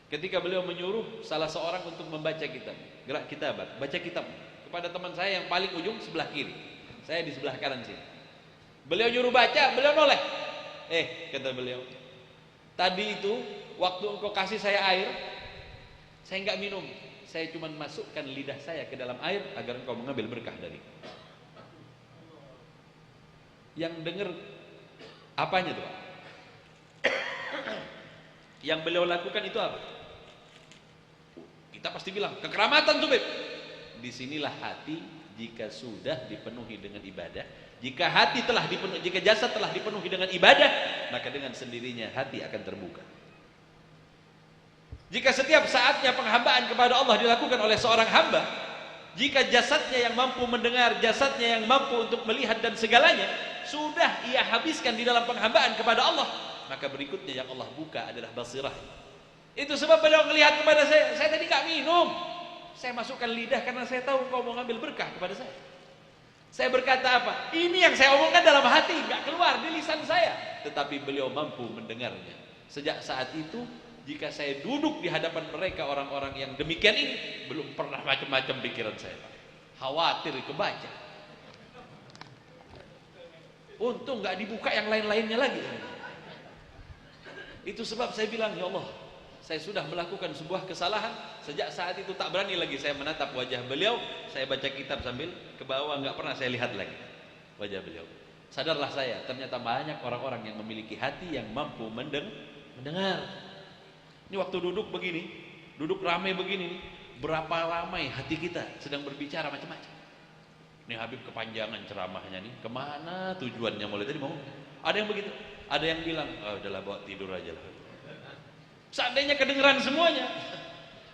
Ketika beliau menyuruh salah seorang untuk membaca kitab, gerak kitabat, baca kitab kepada teman saya yang paling ujung sebelah kiri. Saya di sebelah kanan sini. Beliau nyuruh baca, beliau noleh. Kata beliau, tadi itu waktu engkau kasih saya air, saya nggak minum. Saya cuma masukkan lidah saya ke dalam air agar engkau mengambil berkah dari. Yang dengar apanya tuh Pak? Yang beliau lakukan itu apa? Kita pasti bilang kekeramatan tuh Beb. Disinilah hati jika sudah dipenuhi dengan ibadah. Jika hati telah dipenuhi, jika jasad telah dipenuhi dengan ibadah, maka dengan sendirinya hati akan terbuka. Jika setiap saatnya penghambaan kepada Allah dilakukan oleh seorang hamba, jika jasadnya yang mampu mendengar, jasadnya yang mampu untuk melihat dan segalanya sudah ia habiskan di dalam penghambaan kepada Allah, maka berikutnya yang Allah buka adalah basirah. Itu sebab beliau melihat kepada saya tadi nggak minum, saya masukkan lidah karena saya tahu kau mau ngambil berkah kepada saya. Saya berkata apa? Ini yang saya omongkan dalam hati, nggak keluar di lisan saya, tetapi beliau mampu mendengarnya. Sejak saat itu, jika saya duduk di hadapan mereka orang-orang yang demikian ini, belum pernah macam-macam pikiran saya. Khawatir kebaca. Untung nggak dibuka yang lain-lainnya lagi. Itu sebab saya bilang, ya Allah, saya sudah melakukan sebuah kesalahan. Sejak saat itu tak berani lagi saya menatap wajah beliau. Saya baca kitab sambil ke bawah, nggak pernah saya lihat lagi wajah beliau. Sadarlah saya, ternyata banyak orang-orang yang memiliki hati yang mampu mendengar. Ini waktu duduk begini, duduk ramai begini, berapa ramai hati kita sedang berbicara macam-macam. Ini Habib kepanjangan ceramahnya nih, kemana tujuannya mulai tadi mau? Ada yang begitu. Ada yang bilang, oh, udahlah bawa tidur aja lah. Seandainya kedengeran semuanya,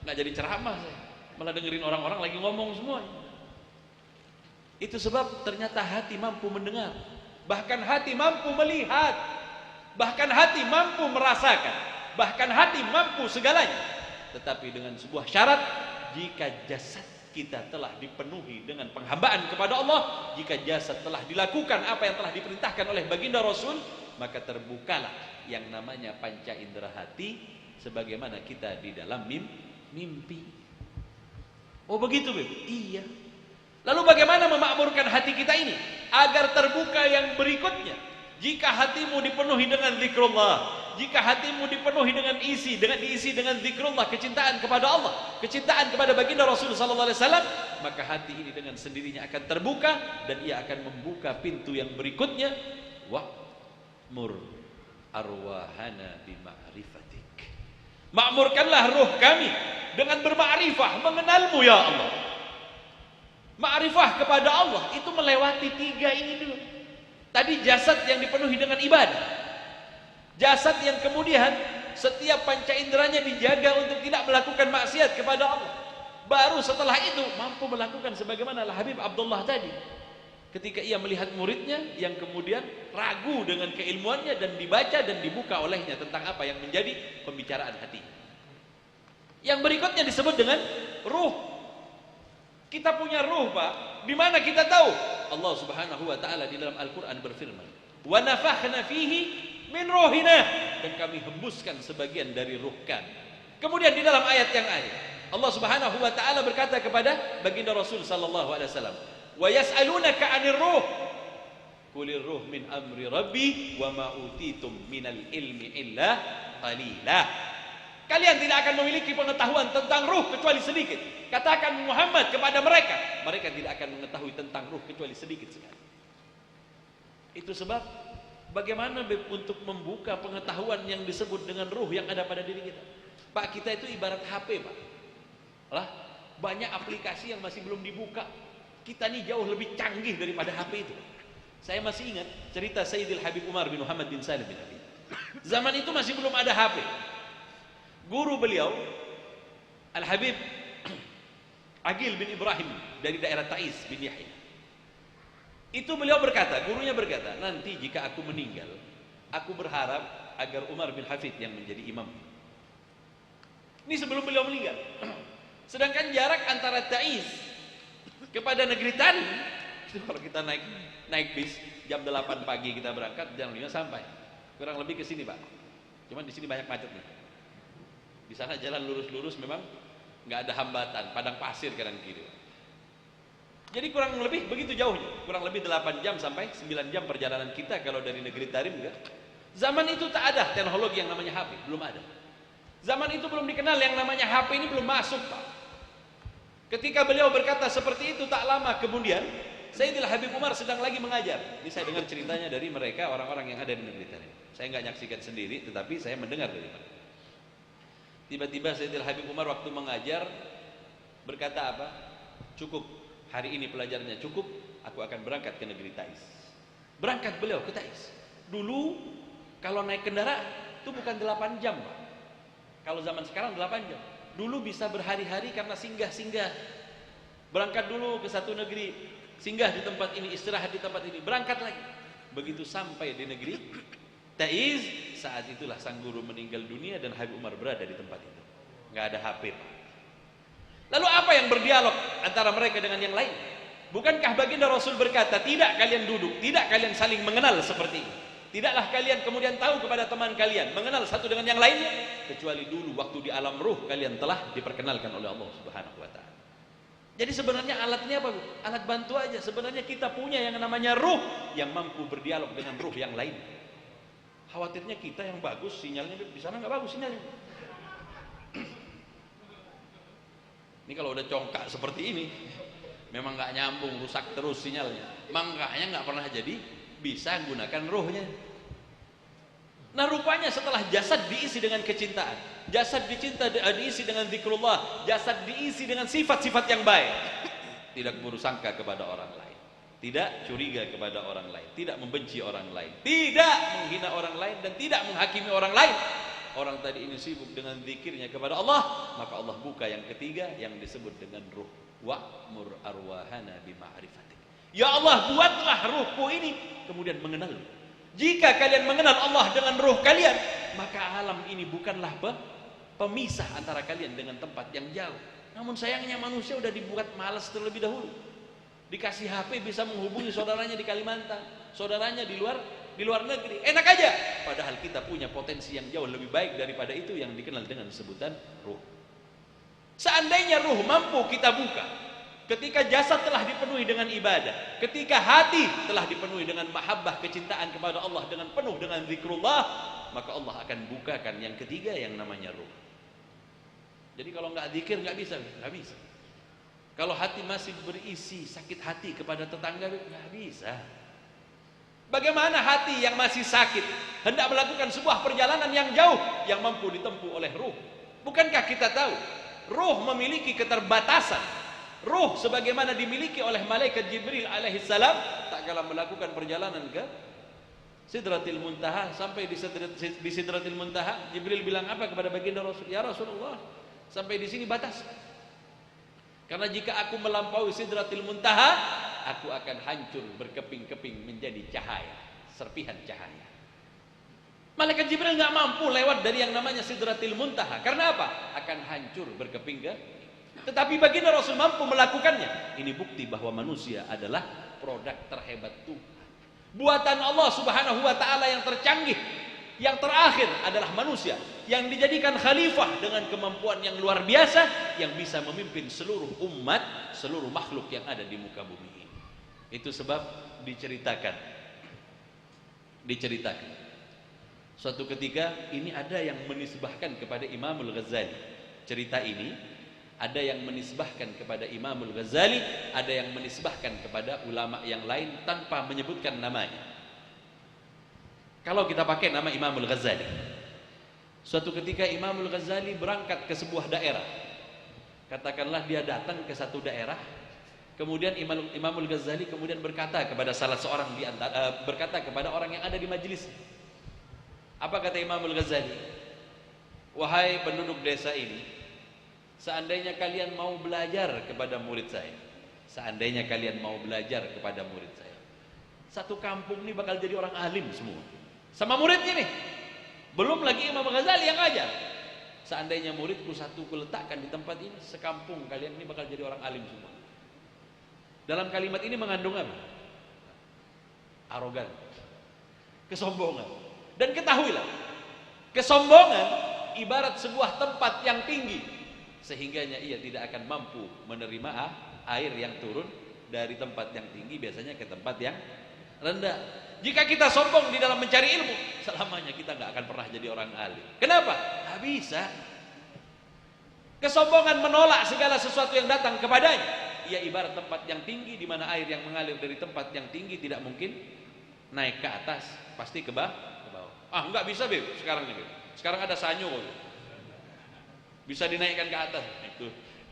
nggak jadi ceramah saya, malah dengerin orang-orang lagi ngomong semuanya. Itu sebab ternyata hati mampu mendengar, bahkan hati mampu melihat, bahkan hati mampu merasakan, bahkan hati mampu segalanya. Tetapi dengan sebuah syarat, jika jasad kita telah dipenuhi dengan penghambaan kepada Allah, jika jasad telah dilakukan apa yang telah diperintahkan oleh baginda Rasul, maka terbukalah yang namanya panca indera hati, sebagaimana kita di dalam mimpi. Oh begitu, Beb? Iya. Lalu bagaimana memakmurkan hati kita ini agar terbuka yang berikutnya? Jika hatimu dipenuhi dengan zikrullah, jika hatimu dipenuhi dengan diisi dengan zikrullah, kecintaan kepada Allah, kecintaan kepada baginda Rasul sallallahu alaihi wasallam, maka hati ini dengan sendirinya akan terbuka dan ia akan membuka pintu yang berikutnya. Wa'mur arwahana bima'rifatik. Makmurkanlah ruh kami dengan bermakrifah, mengenalmu ya Allah. Ma'rifah kepada Allah itu melewati 3 ini dulu. Tadi jasad yang dipenuhi dengan ibadah, jasad yang kemudian setiap panca inderanya dijaga untuk tidak melakukan maksiat kepada Allah. Baru setelah itu mampu melakukan sebagaimana Al-Habib Abdullah tadi, ketika ia melihat muridnya yang kemudian ragu dengan keilmuannya dan dibaca dan dibuka olehnya tentang apa yang menjadi pembicaraan hati. Yang berikutnya disebut dengan ruh. Kita punya ruh, Pak. Di mana kita tahu? Allah Subhanahu wa taala di dalam Al-Qur'an berfirman, "Wa nafakhna fihi min ruhina," dan kami hembuskan sebagian dari ruh kami. Kemudian di dalam ayat yang lain, Allah Subhanahu wa taala berkata kepada baginda Rasul sallallahu alaihi wasallam, "Wa yas'alunaka 'anir ruh, qulir ruh min amri rabbi wa ma utitum minal ilmi illa qalila." Kalian tidak akan memiliki pengetahuan tentang ruh kecuali sedikit. Katakan Muhammad kepada mereka, mereka tidak akan mengetahui tentang ruh kecuali sedikit sekali. Itu sebab bagaimana untuk membuka pengetahuan yang disebut dengan ruh yang ada pada diri kita. Pak, kita itu ibarat HP, Pak. Lah, banyak aplikasi yang masih belum dibuka. Kita nih jauh lebih canggih daripada HP itu. Saya masih ingat cerita Sayyidil Habib Umar bin Muhammad bin Salim bin Habib. Zaman itu masih belum ada HP. Guru beliau Al-Habib Aqil bin Ibrahim dari daerah Taiz bin Yahya, itu beliau berkata, gurunya berkata, nanti jika aku meninggal, aku berharap agar Umar bin Hafid yang menjadi imam. Ini sebelum beliau meninggal. Sedangkan jarak antara Taiz kepada negeri Tarim, kalau kita naik bis jam 8 pagi kita berangkat, jam 5 sampai. Kurang lebih ke sini, Pak. Cuman di sini banyak macet nih. Di sana jalan lurus-lurus, memang nggak ada hambatan, padang pasir kanan kiri. Jadi kurang lebih begitu jauhnya, kurang lebih 8 jam sampai 9 jam perjalanan kita kalau dari negeri Tarim kan. Zaman itu tak ada teknologi yang namanya HP, belum ada. Zaman itu belum dikenal yang namanya HP, ini belum masuk, Pak. Ketika beliau berkata seperti itu, tak lama kemudian Sayyidil Habib Umar sedang lagi mengajar. Ini saya dengar ceritanya dari mereka, orang-orang yang ada di negeri Tarim. Saya nggak nyaksikan sendiri, tetapi saya mendengar dari mereka. Tiba-tiba Sayyidil Habib Umar waktu mengajar berkata apa? Cukup, hari ini pelajarannya cukup, aku akan berangkat ke negeri Taiz. Berangkat beliau ke Taiz. Dulu kalau naik kendaraan itu bukan 8 jam, Pak. Kalau zaman sekarang 8 jam. Dulu bisa berhari-hari karena singgah-singgah. Berangkat dulu ke satu negeri, singgah di tempat ini, istirahat di tempat ini, berangkat lagi. Begitu sampai di negeri Taiz, saat itulah sang guru meninggal dunia dan Habib Umar berada di tempat itu. Nggak ada HP, Pak. Lalu apa yang berdialog antara mereka dengan yang lain? Bukankah baginda Rasul berkata, tidak kalian duduk, tidak kalian saling mengenal seperti ini. Tidaklah kalian kemudian tahu kepada teman kalian, mengenal satu dengan yang lainnya, kecuali dulu waktu di alam ruh kalian telah diperkenalkan oleh Allah Subhanahu wa taala. Jadi sebenarnya alatnya apa? Alat bantu aja. Sebenarnya kita punya yang namanya ruh yang mampu berdialog dengan ruh yang lain. Khawatirnya kita yang bagus sinyalnya, di sana nggak bagus sinyalnya. Ini kalau udah congkak seperti ini, memang nggak nyambung, rusak terus sinyalnya. Makanya nggak pernah jadi bisa gunakan ruhnya. Nah rupanya setelah jasad diisi dengan kecintaan, jasad diisi dengan zikrullah, jasad diisi dengan sifat-sifat yang baik, tidak bersangka kepada orang lain. tidak curiga kepada orang lain, tidak membenci orang lain, tidak menghina orang lain, dan tidak menghakimi orang lain. Orang tadi ini sibuk dengan zikirnya kepada Allah, maka Allah buka yang ketiga yang disebut dengan ruh. Wa'mur arwahana bima'rifatik. Ya Allah, buatlah ruhku ini kemudian mengenal. Jika kalian mengenal Allah dengan ruh kalian, maka alam ini bukanlah pemisah antara kalian dengan tempat yang jauh. Namun sayangnya manusia sudah dibuat malas terlebih dahulu. Dikasih HP bisa menghubungi saudaranya di Kalimantan, saudaranya di luar negeri, enak aja. Padahal kita punya potensi yang jauh lebih baik daripada itu yang dikenal dengan sebutan ruh. Seandainya ruh mampu kita buka, ketika jasad telah dipenuhi dengan ibadah, ketika hati telah dipenuhi dengan mahabbah, kecintaan kepada Allah dengan penuh dengan zikrullah, maka Allah akan bukakan yang ketiga yang namanya ruh. Jadi kalau nggak zikir nggak bisa. Kalau hati masih berisi sakit hati kepada tetangga, nggak bisa. Bagaimana hati yang masih sakit hendak melakukan sebuah perjalanan yang jauh yang mampu ditempuh oleh ruh? Bukankah kita tahu ruh memiliki keterbatasan? Ruh sebagaimana dimiliki oleh malaikat Jibril alaihissalam, tak kala melakukan perjalanan ke Sidratil Muntaha, sampai di Sidratil Muntaha, Jibril bilang apa kepada baginda Rasul? Ya Rasulullah, sampai di sini batas. Karena jika aku melampaui Sidratil Muntaha, aku akan hancur berkeping-keping menjadi cahaya, serpihan cahaya. Malaikat Jibril nggak mampu lewat dari yang namanya Sidratil Muntaha. Karena apa? Akan hancur berkeping-keping. Tetapi baginda Rasul mampu melakukannya. Ini bukti bahwa manusia adalah produk terhebat Tuhan. Buatan Allah Subhanahu wa taala yang tercanggih, yang terakhir adalah manusia yang dijadikan khalifah dengan kemampuan yang luar biasa, yang bisa memimpin seluruh umat, seluruh makhluk yang ada di muka bumi ini. Itu sebab diceritakan suatu ketika ini ada yang menisbahkan kepada Imamul Ghazali. Cerita ini ada yang menisbahkan kepada Imamul Ghazali, ada yang menisbahkan kepada ulama yang lain tanpa menyebutkan namanya. Kalau kita pakai nama Imamul Ghazali, suatu ketika Imamul Ghazali berangkat ke sebuah daerah. Katakanlah dia datang ke satu daerah, kemudian Imamul Ghazali kemudian berkata kepada salah seorang berkata kepada orang yang ada di majelis. Apa kata Imamul Ghazali? Wahai penduduk desa ini, seandainya kalian mau belajar kepada murid saya, seandainya kalian mau belajar kepada murid saya, satu kampung ini bakal jadi orang alim semua, sama muridnya nih. Belum lagi Imam Ghazali yang ajar. Seandainya muridku satu kuletakkan di tempat ini, sekampung kalian ini bakal jadi orang alim semua. Dalam kalimat ini mengandung apa? Arogan, kesombongan. Dan ketahuilah, kesombongan ibarat sebuah tempat yang tinggi, sehingganya ia tidak akan mampu menerima air yang turun dari tempat yang tinggi biasanya ke tempat yang rendah. Jika kita sombong di dalam mencari ilmu, selamanya kita nggak akan pernah jadi orang alim. Kenapa? Nggak bisa. Kesombongan menolak segala sesuatu yang datang kepadanya. Ia ibarat tempat yang tinggi, di mana air yang mengalir dari tempat yang tinggi tidak mungkin naik ke atas, pasti ke bawah. Nggak bisa, Beb, sekarang ini, Beb. Sekarang ada sanyo, Beb. Bisa dinaikkan ke atas.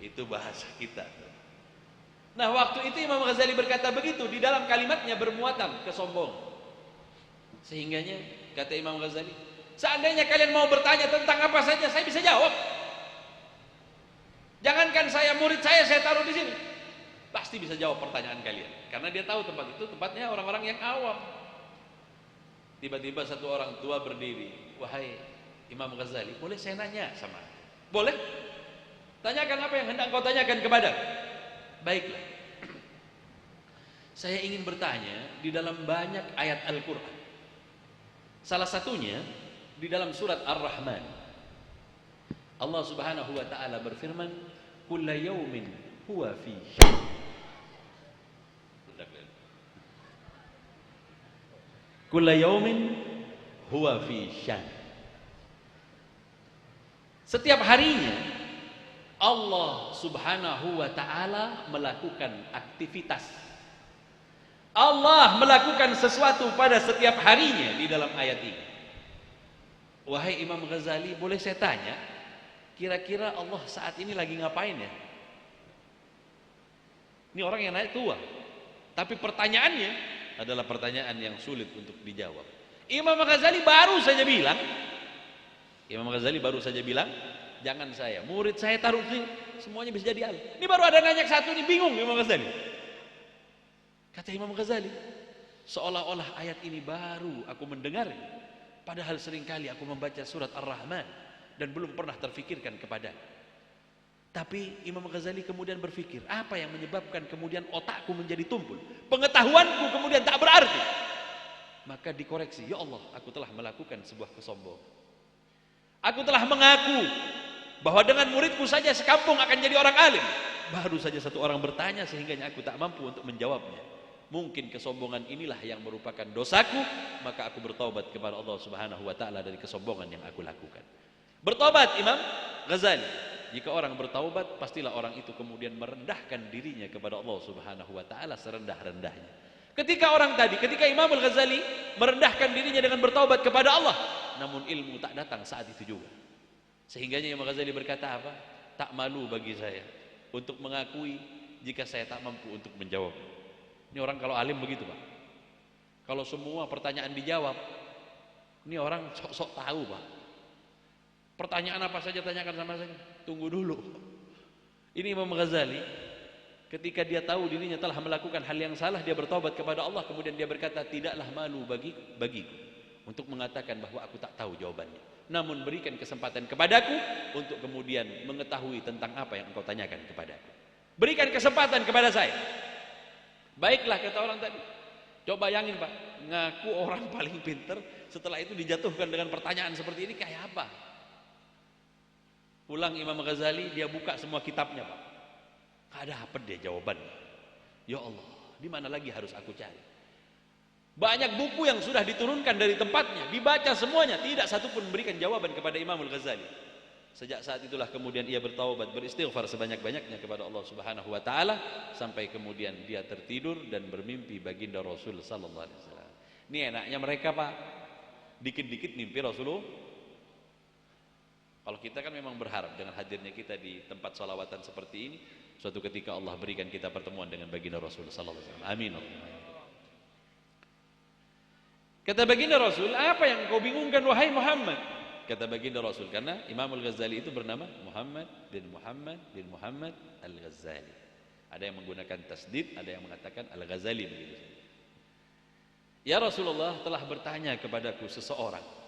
Itu bahasa kita. Nah, waktu itu Imam Ghazali berkata begitu, di dalam kalimatnya bermuatan kesombongan. Sehingganya kata Imam Ghazali, seandainya kalian mau bertanya tentang apa saja, saya bisa jawab. Jangankan saya, murid saya taruh di sini, pasti bisa jawab pertanyaan kalian. Karena dia tahu tempat itu tempatnya orang-orang yang awam. Tiba-tiba satu orang tua berdiri, wahai Imam Ghazali, boleh saya nanya sama? Boleh? Tanyakan apa yang hendak kau tanyakan kepada? Baiklah. Saya ingin bertanya di dalam banyak ayat Al-Quran. Salah satunya di dalam surat Ar-Rahman. Allah Subhanahu wa taala berfirman, "Kulla yaumin huwa fi sya'n." Kulla yaumin huwa fi sya'n. Setiap harinya Allah Subhanahu wa taala melakukan aktivitas. Allah melakukan sesuatu pada setiap harinya di dalam ayat ini. Wahai Imam Ghazali, boleh saya tanya, kira-kira Allah saat ini lagi ngapain ya? Ini orang yang naik tua, Tapi pertanyaannya adalah pertanyaan yang sulit untuk dijawab. Imam Ghazali baru saja bilang, jangan saya, murid saya taruh sini, semuanya bisa jadi alim. Ini baru ada nanya satu, ini bingung Imam Ghazali. Kata Imam Ghazali, seolah-olah ayat ini baru aku mendengar, padahal seringkali aku membaca surat Ar-Rahman dan belum pernah terfikirkan kepadanya. Tapi Imam Ghazali kemudian berpikir, apa yang menyebabkan kemudian otakku menjadi tumpul, pengetahuanku kemudian tak berarti? Maka dikoreksi, ya Allah, aku telah melakukan sebuah kesombongan. Aku telah mengaku bahwa dengan muridku saja sekampung akan jadi orang alim. Baru saja satu orang bertanya sehingganya aku tak mampu untuk menjawabnya. Mungkin kesombongan inilah yang merupakan dosaku, maka aku bertaubat kepada Allah Subhanahu wa taala dari kesombongan yang aku lakukan. Bertobat Imam Ghazali. Jika orang bertaubat, pastilah orang itu kemudian merendahkan dirinya kepada Allah Subhanahu wa taala serendah-rendahnya. Ketika Imam Al-Ghazali merendahkan dirinya dengan bertaubat kepada Allah, namun ilmu tak datang saat itu juga. Sehingganya Imam Ghazali berkata apa? Tak malu bagi saya untuk mengakui jika saya tak mampu untuk menjawab. Ini orang kalau alim begitu, Pak. Kalau semua pertanyaan dijawab, ini orang sok-sok tahu, Pak. Pertanyaan apa saja tanyakan sama saya. Tunggu dulu. Ini Imam Ghazali, ketika dia tahu dirinya telah melakukan hal yang salah, dia bertobat kepada Allah, kemudian dia berkata, tidaklah malu bagiku untuk mengatakan bahwa aku tak tahu jawabannya. Namun berikan kesempatan kepadaku untuk kemudian mengetahui tentang apa yang engkau tanyakan kepadaku. Berikan kesempatan kepada saya. Baiklah, kata orang tadi. Coba bayangin, Pak, ngaku orang paling pintar, setelah itu dijatuhkan dengan pertanyaan seperti ini, kayak apa? Pulang Imam Ghazali, dia buka semua kitabnya, Pak. Gak dapat dia jawabannya. Ya Allah, di mana lagi harus aku cari? Banyak buku yang sudah diturunkan dari tempatnya, dibaca semuanya, tidak satu pun memberikan jawaban kepada Imam Ghazali. Sejak saat itulah kemudian ia bertaubat, beristighfar sebanyak-banyaknya kepada Allah Subhanahu wa taala, sampai kemudian dia tertidur dan bermimpi baginda Rasul sallallahu alaihi wasallam. Ini enaknya mereka, Pak. Dikit-dikit mimpi Rasulullah. Kalau kita kan memang berharap dengan hadirnya kita di tempat salawatan seperti ini, suatu ketika Allah berikan kita pertemuan dengan baginda Rasul sallallahu alaihi wasallam. Amin. Kata baginda Rasul, apa yang kau bingungkan wahai Muhammad? Kata baginda Rasul, karena Imam Al-Ghazali itu bernama Muhammad bin Muhammad Al-Ghazali. Ada yang menggunakan tasdid, ada yang mengatakan Al-Ghazali begitu. Ya Rasulullah, telah bertanya kepadaku seseorang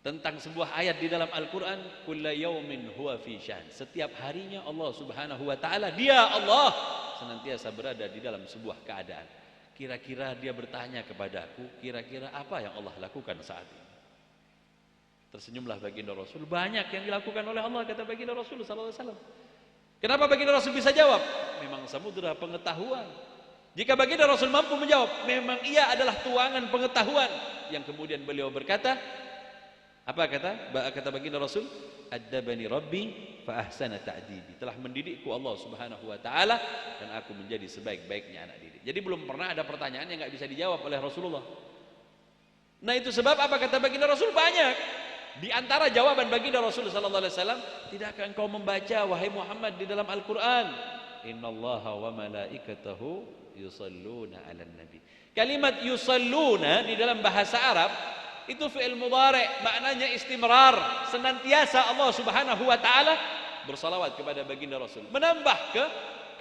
tentang sebuah ayat di dalam Al-Quran, kulla yaumin huwa fi syan. Setiap harinya Allah Subhanahu wa taala, dia Allah senantiasa berada di dalam sebuah keadaan. Kira-kira dia bertanya kepadaku, kira-kira apa yang Allah lakukan saat ini? Tersenyumlah baginda Rasul, banyak yang dilakukan oleh Allah, kata baginda Rasul sallallahu alaihi wasallam. Kenapa baginda Rasul bisa jawab? Memang samudra pengetahuan. Jika baginda Rasul mampu menjawab, memang ia adalah tuangan pengetahuan. Yang kemudian beliau berkata, apa kata baginda Rasul? Addabani Rabbi fa ahsana ta'dibi. Telah mendidikku Allah Subhanahu wa taala dan aku menjadi sebaik-baiknya anak didik. Jadi belum pernah ada pertanyaan yang enggak bisa dijawab oleh Rasulullah. Nah, itu sebab apa kata baginda Rasul? Banyak. Di antara jawaban baginda Rasul sallallahu alaihi wasallam, tidakkah engkau membaca wahai Muhammad di dalam Al-Qur'an, innallaha wa malaikatahu yusalluna 'alan nabi. Kalimat yusalluna di dalam bahasa Arab itu fi'il mudhari', maknanya istimrar, senantiasa Allah Subhanahu wa taala bersalawat kepada baginda Rasul, menambah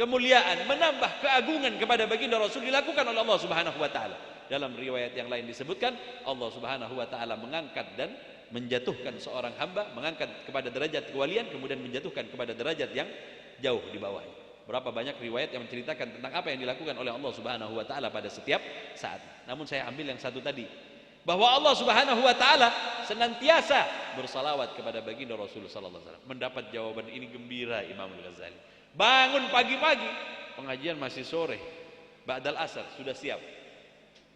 kemuliaan, menambah keagungan kepada baginda Rasul dilakukan oleh Allah Subhanahu wa taala. Dalam riwayat yang lain disebutkan Allah Subhanahu wa taala mengangkat dan menjatuhkan seorang hamba, mengangkat kepada derajat kewalian, kemudian menjatuhkan kepada derajat yang jauh di bawahnya. Berapa banyak riwayat yang menceritakan tentang apa yang dilakukan oleh Allah Subhanahu wa taala pada setiap saat. Namun saya ambil yang satu tadi, bahwa Allah Subhanahu wa taala senantiasa bersalawat kepada baginda Rasul sallallahu alaihi wasallam. Mendapat jawaban ini gembira Imam Al-Ghazali. Bangun pagi-pagi, pengajian masih sore, ba'dal asar sudah siap.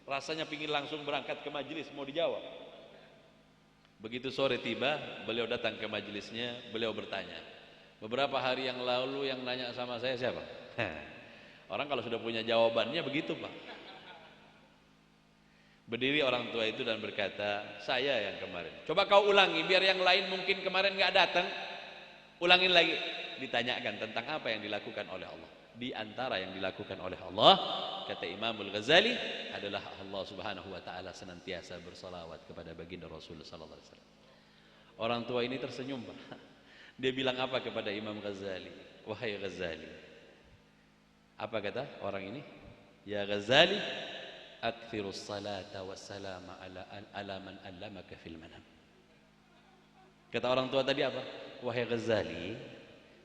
Rasanya pingin langsung berangkat ke majelis mau dijawab. Begitu sore tiba, beliau datang ke majelisnya, beliau bertanya, beberapa hari yang lalu yang nanya sama saya siapa? Orang kalau sudah punya jawabannya begitu, Pak. Berdiri orang tua itu dan berkata, saya yang kemarin. Coba kau ulangi, biar yang lain mungkin kemarin nggak datang. Ulangin lagi. Ditanyakan tentang apa yang dilakukan oleh Allah. Di antara yang dilakukan oleh Allah, kata Imamul Ghazali, adalah Allah Subhanahu wa taala senantiasa bersalawat kepada baginda Rasul sallallahu alaihi wasallam. Orang tua ini tersenyum, Pak. Dia bilang apa kepada Imam Ghazali? Wahai Ghazali. Apa kata orang ini? Ya Ghazali, akthirus salata wassalama ala man allamaka fil manam. Kata orang tua tadi apa? Wahai Ghazali,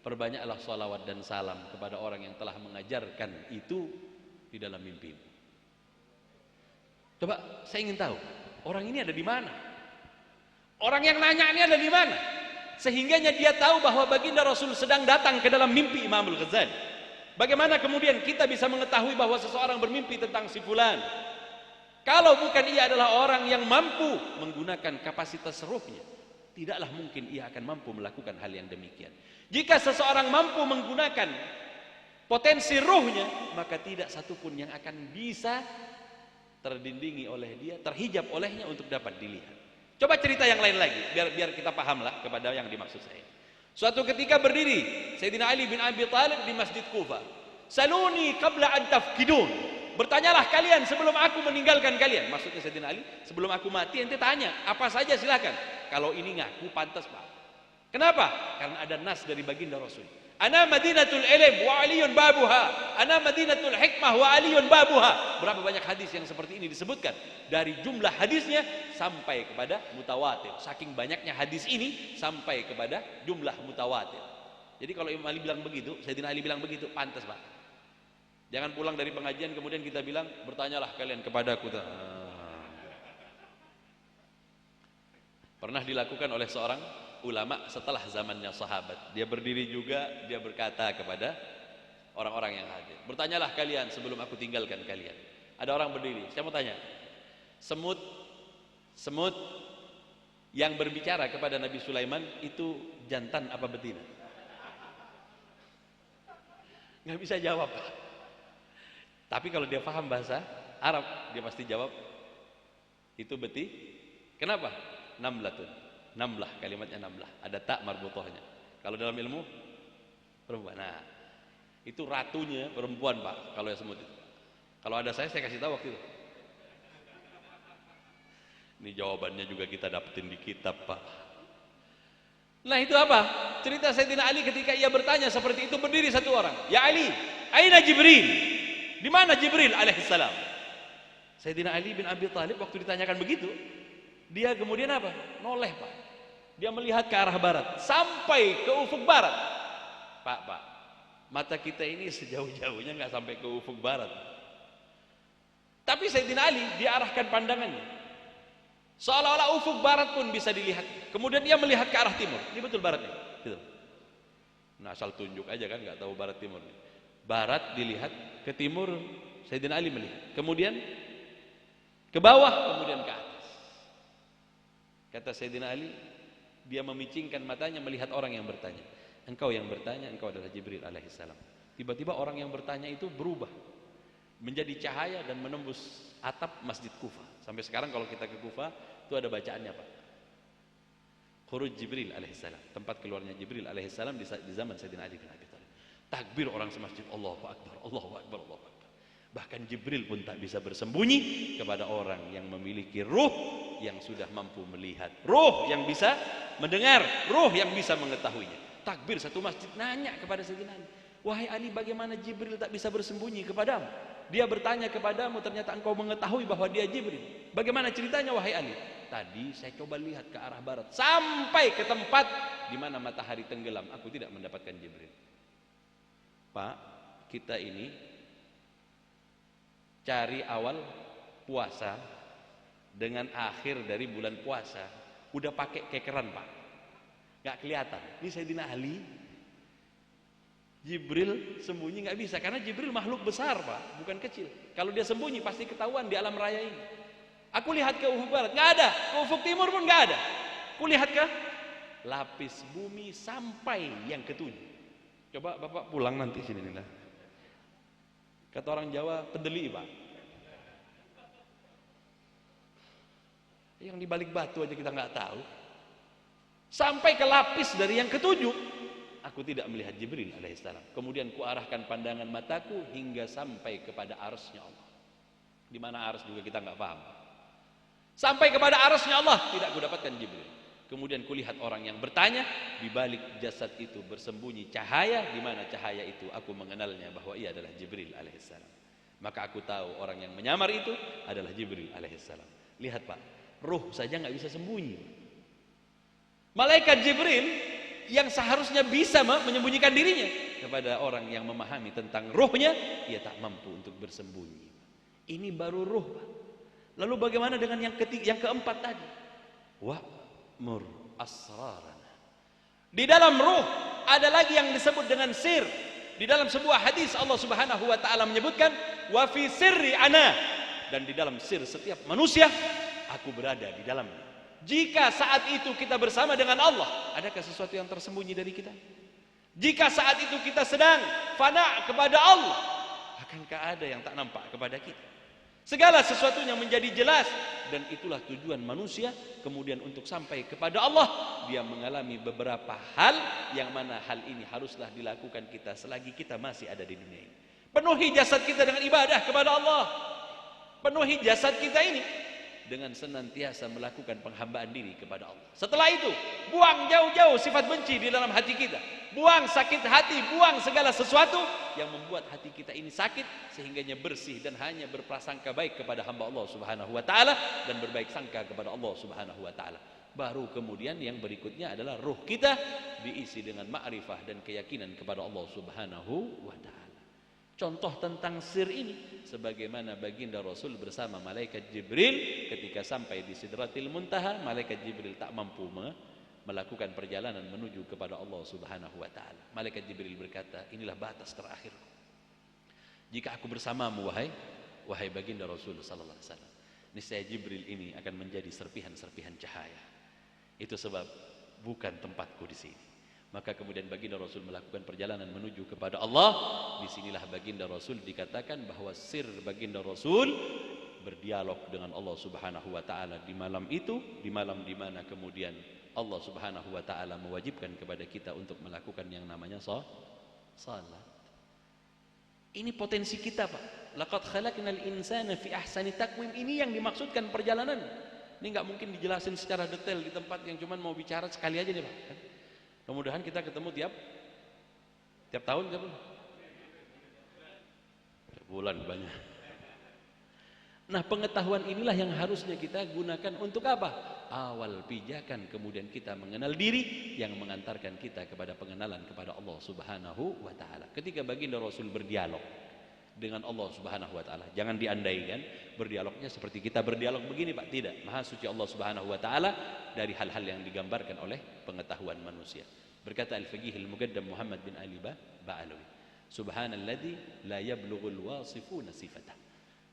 perbanyaklah salawat dan salam kepada orang yang telah mengajarkan itu di dalam mimpimu. Coba saya ingin tahu, orang ini ada di mana? Orang yang nanya ini ada di mana? Sehingganya dia tahu bahwa baginda Rasul sedang datang ke dalam mimpi Imamul Ghazali. Bagaimana kemudian kita bisa mengetahui bahwa seseorang bermimpi tentang si fulan? Kalau bukan ia adalah orang yang mampu menggunakan kapasitas ruhnya, tidaklah mungkin ia akan mampu melakukan hal yang demikian. Jika seseorang mampu menggunakan potensi ruhnya, maka tidak satupun yang akan bisa terdindingi oleh dia, terhijab olehnya untuk dapat dilihat. Coba cerita yang lain lagi, biar kita pahamlah kepada yang dimaksud saya. Suatu ketika berdiri Sayyidina Ali bin Abi Thalib di Masjid Kufah. Saluni qabla an tafkidun. Bertanyalah kalian sebelum aku meninggalkan kalian. Maksudnya Sayyidina Ali, sebelum aku mati ente tanya, apa saja silakan. Kalau ini ngaku pantas, Pak. Kenapa? Karena ada nas dari baginda Rasul. Ana madinatul ilm wa aliyun babuha. Ana madinatul hikmah wa aliyun babuha. Berapa banyak hadis yang seperti ini disebutkan. Dari jumlah hadisnya sampai kepada mutawatir. Saking banyaknya hadis ini sampai kepada jumlah mutawatir. Jadi kalau Imam Ali bilang begitu, Sayyidina Ali bilang begitu, pantas, Pak. Jangan pulang dari pengajian kemudian kita bilang, bertanyalah kalian kepadaku. Pernah dilakukan oleh seorang ulama setelah zamannya sahabat. Dia berdiri juga, dia berkata kepada orang-orang yang hadir, bertanyalah kalian sebelum aku tinggalkan kalian. Ada orang berdiri, saya mau tanya, semut yang berbicara kepada Nabi Sulaiman itu jantan apa betina? Nggak bisa jawab, Pak. Tapi kalau dia paham bahasa Arab, dia pasti jawab itu beti. Kenapa? Namlatun. Namlah, kalimatnya namlah, ada tak marbutohnya. Kalau dalam ilmu perempuan. Nah, itu ratunya perempuan, Pak, kalau yang semut itu. Kalau ada saya kasih tahu waktu itu. Ini jawabannya juga kita dapetin di kitab, Pak. Nah, itu apa? Cerita Sayyidina Ali ketika ia bertanya seperti itu, berdiri satu orang. Ya Ali, aina Jibril? Di mana Jibril alaihissalam? Sayyidina Ali bin Abi Thalib waktu ditanyakan begitu, dia kemudian apa? Noleh, Pak. Dia melihat ke arah barat sampai ke ufuk barat. Pak, mata kita ini sejauh-jauhnya nggak sampai ke ufuk barat. Tapi Sayyidina Ali diarahkan pandangannya seolah-olah ufuk barat pun bisa dilihat. Kemudian dia melihat ke arah timur. Ini betul baratnya, gitu. Nah, asal tunjuk aja kan, nggak tahu barat timur. Barat dilihat, ke timur Sayyidina Ali melihat. Kemudian ke bawah, kemudian ke atas. Kata Sayyidina Ali, dia memicingkan matanya melihat orang yang bertanya. Engkau yang bertanya, engkau adalah Jibril alaihissalam. Tiba-tiba orang yang bertanya itu berubah menjadi cahaya dan menembus atap Masjid Kufah. Sampai sekarang kalau kita ke Kufah itu ada bacaannya, Pak. Khuruj Jibril alaihissalam, tempat keluarnya Jibril alaihissalam di zaman Sayyidina Ali bin Abi Thalib. Takbir orang semasjid, Allahu Akbar, Allahu Akbar, Allahu Akbar. Bahkan Jibril pun tak bisa bersembunyi kepada orang yang memiliki ruh yang sudah mampu melihat, ruh yang bisa mendengar, ruh yang bisa mengetahuinya. Takbir satu masjid nanya kepada Sayyidina Ali, wahai Ali, bagaimana Jibril tak bisa bersembunyi kepadamu? Dia bertanya kepadamu, ternyata engkau mengetahui bahwa dia Jibril. Bagaimana ceritanya, wahai Ali? Tadi saya coba lihat ke arah barat sampai ke tempat di mana matahari tenggelam, aku tidak mendapatkan Jibril. Pak, kita ini cari awal puasa dengan akhir dari bulan puasa udah pakai kekeran, Pak, nggak kelihatan. Ini Sayyidina Ali, Jibril sembunyi nggak bisa, karena Jibril makhluk besar, Pak, bukan kecil. Kalau dia sembunyi pasti ketahuan di alam raya ini. Aku lihat ke ufuk barat nggak ada, ke ufuk timur pun nggak ada. Aku lihat ke lapis bumi sampai yang ketujuh. Coba Bapak pulang nanti sini nih lah. Kata orang Jawa, pendeli, Pak. Yang di balik batu aja kita nggak tahu. Sampai ke lapis dari yang ketujuh. aku tidak melihat Jibril alaihissalam. Kemudian kuarahkan pandangan mataku hingga sampai kepada arsy-Nya Allah. Di mana arsy juga kita nggak paham. Sampai kepada arsy-Nya Allah tidak kudapatkan Jibril. Kemudian kulihat orang yang bertanya, di balik jasad itu bersembunyi cahaya. Di mana cahaya itu? Aku mengenalnya bahwa ia adalah Jibril alaihissalam. Maka aku tahu orang yang menyamar itu adalah Jibril alaihissalam. Lihat Pak, ruh saja nggak bisa sembunyi. Malaikat Jibril yang seharusnya bisa menyembunyikan dirinya, kepada orang yang memahami tentang ruhnya, ia tak mampu untuk bersembunyi. Ini baru ruh Pak. Lalu bagaimana dengan yang keempat tadi? Wa'mur asrarana. Di dalam ruh ada lagi yang disebut dengan sir. Di dalam sebuah hadis Allah Subhanahu wa taala menyebutkan wa fi sirri ana, dan di dalam sir setiap manusia aku berada di dalamnya. Jika saat itu kita bersama dengan Allah, adakah sesuatu yang tersembunyi dari kita? Jika saat itu kita sedang fana kepada Allah, akankah ada yang tak nampak kepada kita? Segala sesuatunya menjadi jelas, dan itulah tujuan manusia. Kemudian untuk sampai kepada Allah, dia mengalami beberapa hal yang mana hal ini haruslah dilakukan kita selagi kita masih ada di dunia ini. Penuhi jasad kita dengan ibadah kepada Allah. Penuhi jasad kita ini dengan senantiasa melakukan penghambaan diri kepada Allah. Setelah itu, buang jauh-jauh sifat benci di dalam hati kita. Buang sakit hati, buang segala sesuatu yang membuat hati kita ini sakit, sehingganya bersih dan hanya berprasangka baik kepada hamba Allah Subhanahu wa taala dan berbaik sangka kepada Allah Subhanahu wa taala. Baru kemudian yang berikutnya adalah ruh kita diisi dengan ma'rifah dan keyakinan kepada Allah Subhanahu wa taala. Contoh tentang sir ini sebagaimana baginda Rasul bersama malaikat Jibril ketika sampai di Sidratil Muntaha, malaikat Jibril tak mampu melakukan perjalanan menuju kepada Allah Subhanahu wa taala. Malaikat Jibril berkata, inilah batas terakhirku. Jika aku bersamamu wahai baginda Rasul sallallahu alaihi wasallam, niscaya Jibril ini akan menjadi serpihan-serpihan cahaya. Itu sebab bukan tempatku di sini. Maka kemudian baginda Rasul melakukan perjalanan menuju kepada Allah. Disinilah baginda Rasul dikatakan bahwa sir baginda Rasul berdialog dengan Allah Subhanahu wa taala di malam itu, di malam di mana kemudian Allah Subhanahu wa taala mewajibkan kepada kita untuk melakukan yang namanya salat. Ini potensi kita Pak. Laqad khalaqnal insana fi ahsani taqwim. Ini yang dimaksudkan perjalanan. Ini nggak mungkin dijelasin secara detail di tempat yang cuman mau bicara sekali aja nih Pak. Kemudian kita ketemu tiap tahun tiap bulan banyak. Nah, pengetahuan inilah yang harusnya kita gunakan untuk apa? Awal pijakan, kemudian kita mengenal diri yang mengantarkan kita kepada pengenalan kepada Allah Subhanahu wa taala. Ketika baginda Rasul berdialog dengan Allah Subhanahu wa taala, jangan diandaikan berdialognya seperti kita berdialog begini Pak, tidak. Maha suci Allah Subhanahu wa taala dari hal-hal yang digambarkan oleh pengetahuan manusia. Berkata Al-Faqih Al-Muqaddam Muhammad bin Ali Ba'alawi, subhanalladzi la yablughul wasifuna sifatah.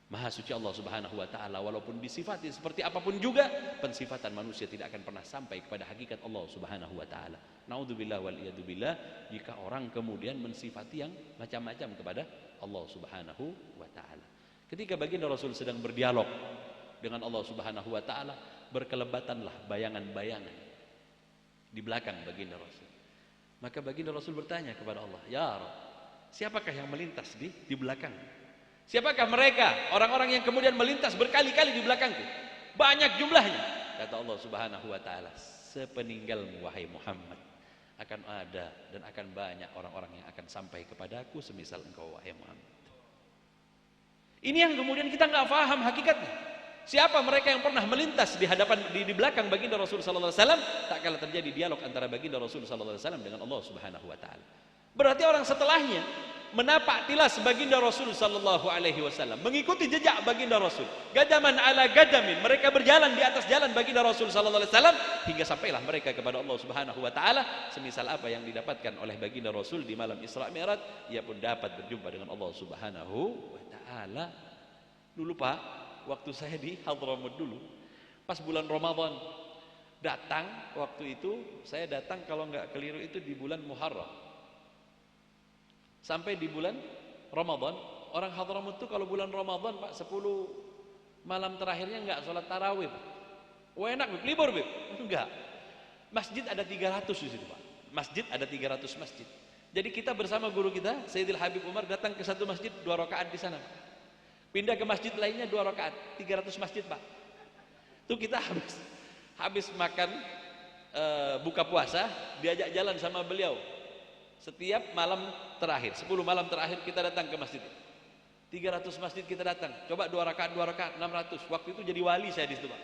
Maha suci Allah Subhanahu wa taala, walaupun disifati seperti apapun juga, pensifatan manusia tidak akan pernah sampai kepada hakikat Allah Subhanahu wa taala. Naudzubillah wal iyadzubillah, jika orang kemudian mensifati yang macam-macam kepada Allah Subhanahu wa taala. Ketika baginda Rasul sedang berdialog dengan Allah Subhanahu wa taala, berkelebatanlah bayangan-bayangan di belakang baginda Rasul. Maka baginda Rasul bertanya kepada Allah, "Ya Rabb, siapakah yang melintas di belakang? Siapakah mereka, orang-orang yang kemudian melintas berkali-kali di belakangku? Banyak jumlahnya." Kata Allah Subhanahu wa taala, "Sepeninggalmu wahai Muhammad, akan ada dan akan banyak orang-orang yang akan sampai kepadaku semisal engkau wahai Muhammad." Ini yang kemudian kita nggak paham hakikatnya. Siapa mereka yang pernah melintas di hadapan di belakang baginda Rasul sallallahu alaihi wasallam? Tak kala terjadi dialog antara baginda Rasul sallallahu alaihi wasallam dengan Allah Subhanahu wa taala. Berarti orang setelahnya menapak tilas baginda Rasul sallallahu alaihi wasallam, mengikuti jejak baginda Rasul. Gadaman ala gadamin, mereka berjalan di atas jalan baginda Rasul sallallahu alaihi wasallam hingga sampailah mereka kepada Allah Subhanahu wa taala semisal apa yang didapatkan oleh baginda Rasul di malam Isra Mi'raj, ia pun dapat berjumpa dengan Allah Subhanahu wa taala. Dulu Pak, waktu saya di Hadramut dulu, pas bulan Ramadan datang, waktu itu saya datang kalau nggak keliru itu di bulan Muharram. Sampai di bulan Ramadan, orang Hadramut itu kalau bulan Ramadan Pak, 10 malam terakhirnya nggak sholat tarawih. Wah enak Bib, libur Bib. Enggak. Masjid ada 300 di situ Pak. Masjid ada 300 masjid. Jadi kita bersama guru kita Sayyidil Habib Umar datang ke satu masjid 2 rakaat di sana. Pindah ke masjid lainnya 2 rakaat, 300 masjid, Pak. Itu kita habis makan buka puasa diajak jalan sama beliau. Setiap malam terakhir, 10 malam terakhir kita datang ke masjid. 300 masjid kita datang. Coba 2 rakaat, 600. Waktu itu jadi wali saya di situ, Pak.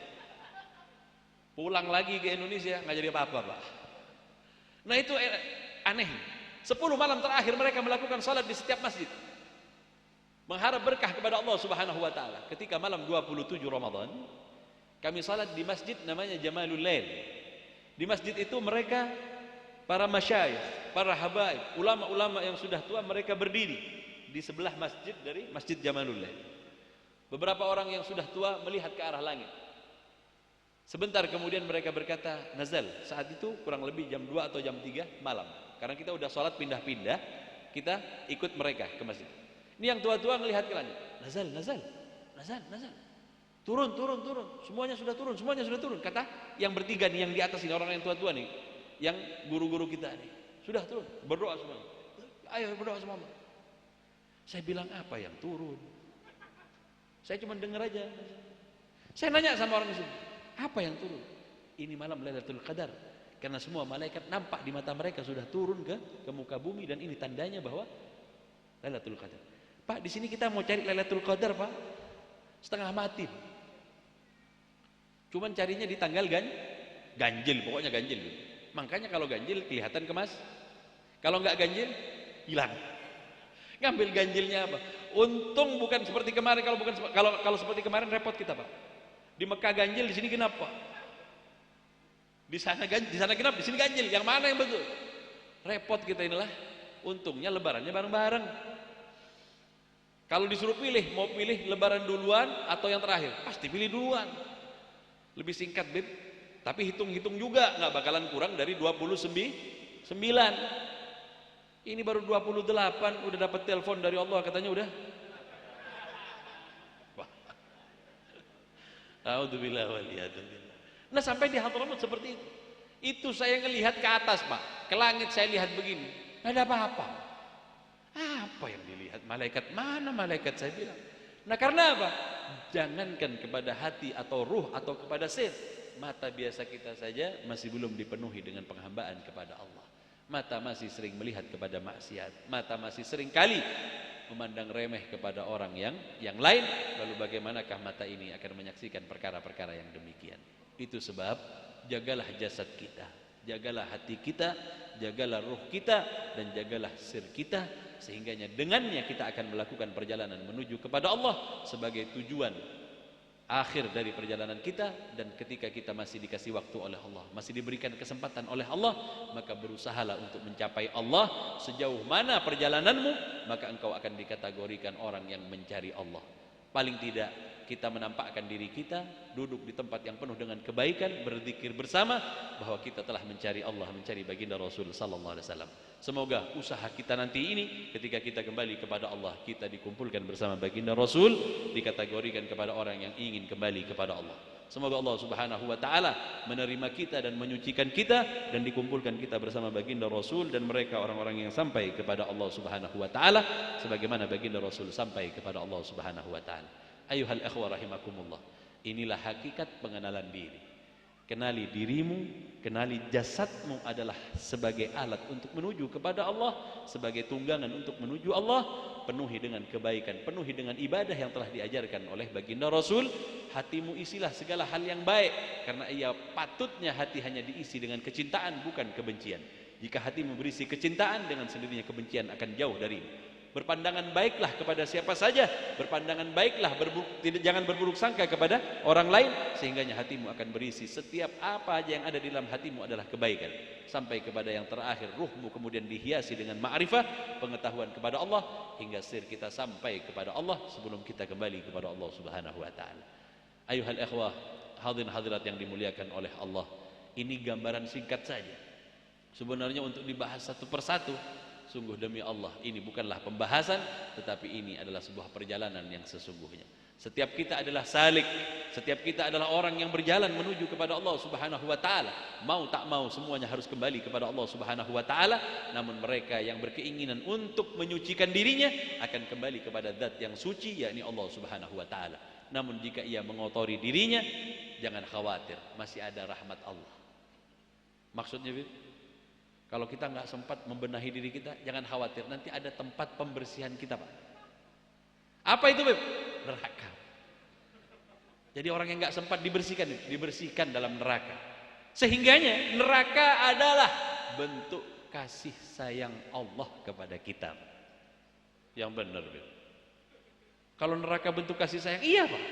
Pulang lagi ke Indonesia nggak jadi apa-apa, Pak. Nah itu aneh. 10 malam terakhir mereka melakukan salat di setiap masjid, mengharap berkah kepada Allah Subhanahu wa taala. Ketika malam 27 Ramadan, kami salat di masjid namanya Jamalul Lail. Di masjid itu mereka para masyayikh, para habaib, ulama-ulama yang sudah tua mereka berdiri di sebelah masjid dari Masjid Jamalul Lail. Beberapa orang yang sudah tua melihat ke arah langit. Sebentar kemudian mereka berkata, nazal. Saat itu kurang lebih jam 2 atau jam 3 malam. Karena kita udah sholat pindah-pindah, kita ikut mereka ke masjid. Ini yang tua-tua melihat ke langit. Nazal, nazal, nazal, nazal. Turun, turun, turun. Semuanya sudah turun, semuanya sudah turun. Kata yang bertiga nih, yang di atas ini, orang yang tua-tua nih, yang guru-guru kita nih, sudah turun. Berdoa semua. Ayo berdoa semua. Saya bilang apa yang turun? Saya cuma dengar aja. Saya nanya sama orang di sini, apa yang turun? Ini malam Lailatul Qadar. Karena semua malaikat nampak di mata mereka sudah turun ke muka bumi, dan ini tandanya bahwa Lailatul Qadar. Pak, di sini kita mau cari Lailatul Qadar, Pak. Setengah mati. Cuman carinya di tanggal ganjil, pokoknya ganjil. Makanya kalau ganjil kelihatan kemas. Kalau nggak ganjil, hilang. Ngambil ganjilnya apa? Untung bukan seperti kemarin. Kalau seperti kemarin repot kita, Pak. Di Mekah ganjil, di sini genap, Pak. Di sana genap, di sini ganjil. Yang mana yang betul? Repot kita inilah. Untungnya lebarannya bareng-bareng. Kalau disuruh pilih, mau pilih lebaran duluan atau yang terakhir? Pasti pilih duluan. Lebih singkat, Bib. Tapi hitung-hitung juga nggak bakalan kurang dari 29. Ini baru 28 udah dapat telepon dari Allah, katanya udah. A'udzubillah waliyadzubillah. Nah sampai di Hadramaut seperti itu. Itu saya ngelihat ke atas, Pak. Ke langit saya lihat begini. Nggak ada apa-apa. Apa yang dilihat? Malaikat mana malaikat, saya bilang. Nah karena apa? Jangankan kepada hati atau ruh atau kepada sir, mata biasa kita saja masih belum dipenuhi dengan penghambaan kepada Allah. Mata masih sering melihat kepada maksiat. Mata masih sering kali memandang remeh kepada orang yang lain. Lalu bagaimanakah mata ini akan menyaksikan perkara-perkara yang demikian? Itu sebab jagalah jasad kita, jagalah hati kita, jagalah ruh kita, dan jagalah sir kita, sehingganya dengannya kita akan melakukan perjalanan menuju kepada Allah sebagai tujuan akhir dari perjalanan kita. Dan ketika kita masih dikasih waktu oleh Allah, masih diberikan kesempatan oleh Allah, maka berusahalah untuk mencapai Allah. Sejauh mana perjalananmu, maka engkau akan dikategorikan orang yang mencari Allah. Paling tidak kita menampakkan diri kita duduk di tempat yang penuh dengan kebaikan, berzikir bersama, bahwa kita telah mencari Allah, mencari baginda Rasul sallallahu alaihi wasallam. Semoga usaha kita nanti ini ketika kita kembali kepada Allah, kita dikumpulkan bersama baginda Rasul, dikategorikan kepada orang yang ingin kembali kepada Allah. Semoga Allah Subhanahu wa taala menerima kita dan menyucikan kita, dan dikumpulkan kita bersama baginda Rasul dan mereka orang-orang yang sampai kepada Allah Subhanahu wa taala sebagaimana baginda Rasul sampai kepada Allah Subhanahu wa taala. Ayuhal ikhwah rahimakumullah. Inilah hakikat pengenalan diri. Kenali dirimu, kenali jasadmu adalah sebagai alat untuk menuju kepada Allah, sebagai tunggangan untuk menuju Allah. Penuhi dengan kebaikan, penuhi dengan ibadah yang telah diajarkan oleh baginda Rasul. Hatimu isilah segala hal yang baik, karena ia patutnya hati hanya diisi dengan kecintaan, bukan kebencian. Jika hatimu berisi kecintaan, dengan sendirinya kebencian akan jauh darimu. Berpandangan baiklah kepada siapa saja, berpandangan baiklah, jangan berburuk sangka kepada orang lain, sehingganya hatimu akan berisi setiap apa aja yang ada di dalam hatimu adalah kebaikan, sampai kepada yang terakhir ruhmu kemudian dihiasi dengan ma'rifah, pengetahuan kepada Allah, hingga sir kita sampai kepada Allah sebelum kita kembali kepada Allah Subhanahu wa taala. Ayuhal ikhwah, hadirin hadirat yang dimuliakan oleh Allah, ini gambaran singkat saja. Sebenarnya untuk dibahas satu persatu, sungguh demi Allah ini bukanlah pembahasan, tetapi ini adalah sebuah perjalanan yang sesungguhnya. Setiap kita adalah salik, setiap kita adalah orang yang berjalan menuju kepada Allah Subhanahu wa taala. Mau tak mau semuanya harus kembali kepada Allah Subhanahu wa taala. Namun mereka yang berkeinginan untuk menyucikan dirinya akan kembali kepada zat yang suci, yakni Allah Subhanahu wa taala. Namun jika ia mengotori dirinya, jangan khawatir, masih ada rahmat Allah. Maksudnya, Bib, kalau kita nggak sempat membenahi diri kita, jangan khawatir, nanti ada tempat pembersihan kita, Pak. Apa itu, Bib? Neraka. Jadi orang yang nggak sempat dibersihkan dalam neraka. Sehingganya neraka adalah bentuk kasih sayang Allah kepada kita. Yang benar, Bib. Kalau neraka bentuk kasih sayang, iya, Pak.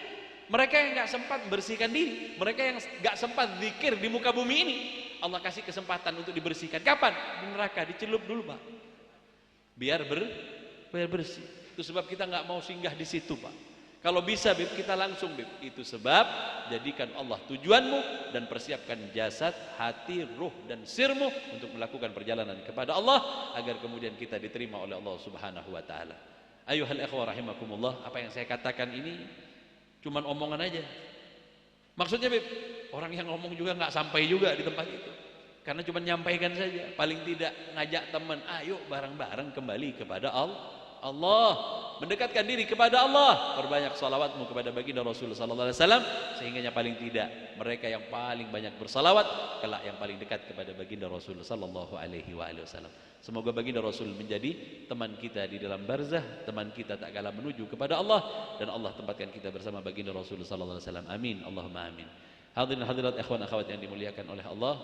Mereka yang nggak sempat bersihkan diri, mereka yang nggak sempat zikir di muka bumi ini, Allah kasih kesempatan untuk dibersihkan. Kapan? Di neraka, dicelup dulu, Pak. Biar bersih. Itu sebab kita nggak mau singgah di situ, Pak. Kalau bisa, Bib, kita langsung, Bib. Itu sebab jadikan Allah tujuanmu dan persiapkan jasad, hati, ruh dan sirmu untuk melakukan perjalanan kepada Allah agar kemudian kita diterima oleh Allah Subhanahu wa taala. Ayuhal ikhwah rahimakumullah, apa yang saya katakan ini cuman omongan aja. Maksudnya, Bib, orang yang ngomong juga nggak sampai juga di tempat itu. Karena cuma nyampaikan saja, paling tidak ngajak teman, ayo bareng-bareng kembali kepada Allah, mendekatkan diri kepada Allah, perbanyak salawatmu kepada baginda Rasul sallallahu alaihi wasallam, sehingganya paling tidak mereka yang paling banyak bersalawat kelak yang paling dekat kepada baginda Rasul sallallahu alaihi wasallam. Semoga baginda Rasul menjadi teman kita di dalam barzah, teman kita tak kalah menuju kepada Allah, dan Allah tempatkan kita bersama baginda Rasul sallallahu alaihi wasallam. Amin, Allahumma amin. Hadirin hadirat ikhwan akhwat yang dimuliakan oleh Allah,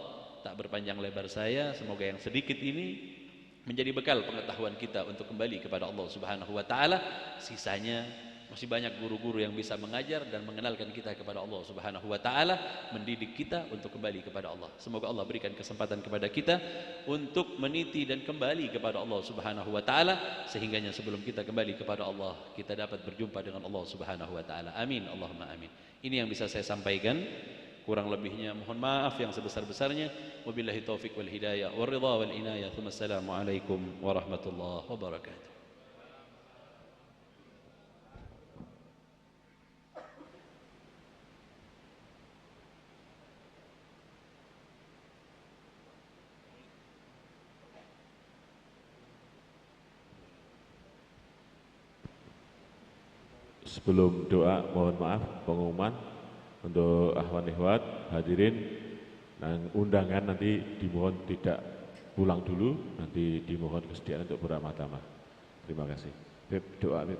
tak berpanjang lebar saya, semoga yang sedikit ini menjadi bekal pengetahuan kita untuk kembali kepada Allah Subhanahu wa taala. Sisanya masih banyak guru-guru yang bisa mengajar dan mengenalkan kita kepada Allah Subhanahu wa taala, mendidik kita untuk kembali kepada Allah. Semoga Allah berikan kesempatan kepada kita untuk meniti dan kembali kepada Allah Subhanahu wa taala, sehingganya sebelum kita kembali kepada Allah, kita dapat berjumpa dengan Allah Subhanahu wa taala. Amin, Allahumma amin. Ini yang bisa saya sampaikan. Kurang lebihnya mohon maaf yang sebesar-besarnya. Wabillahi taufik wal hidayah wal ridha wal inayah. Assalamualaikum warahmatullahi wabarakatuh. Sebelum doa, mohon maaf pengumuman untuk akhwan ikhwat hadirin, dan undangan nanti dimohon tidak pulang dulu, nanti dimohon kesediaan untuk beramah-tamah. Terima kasih. Beb, doa, Beb.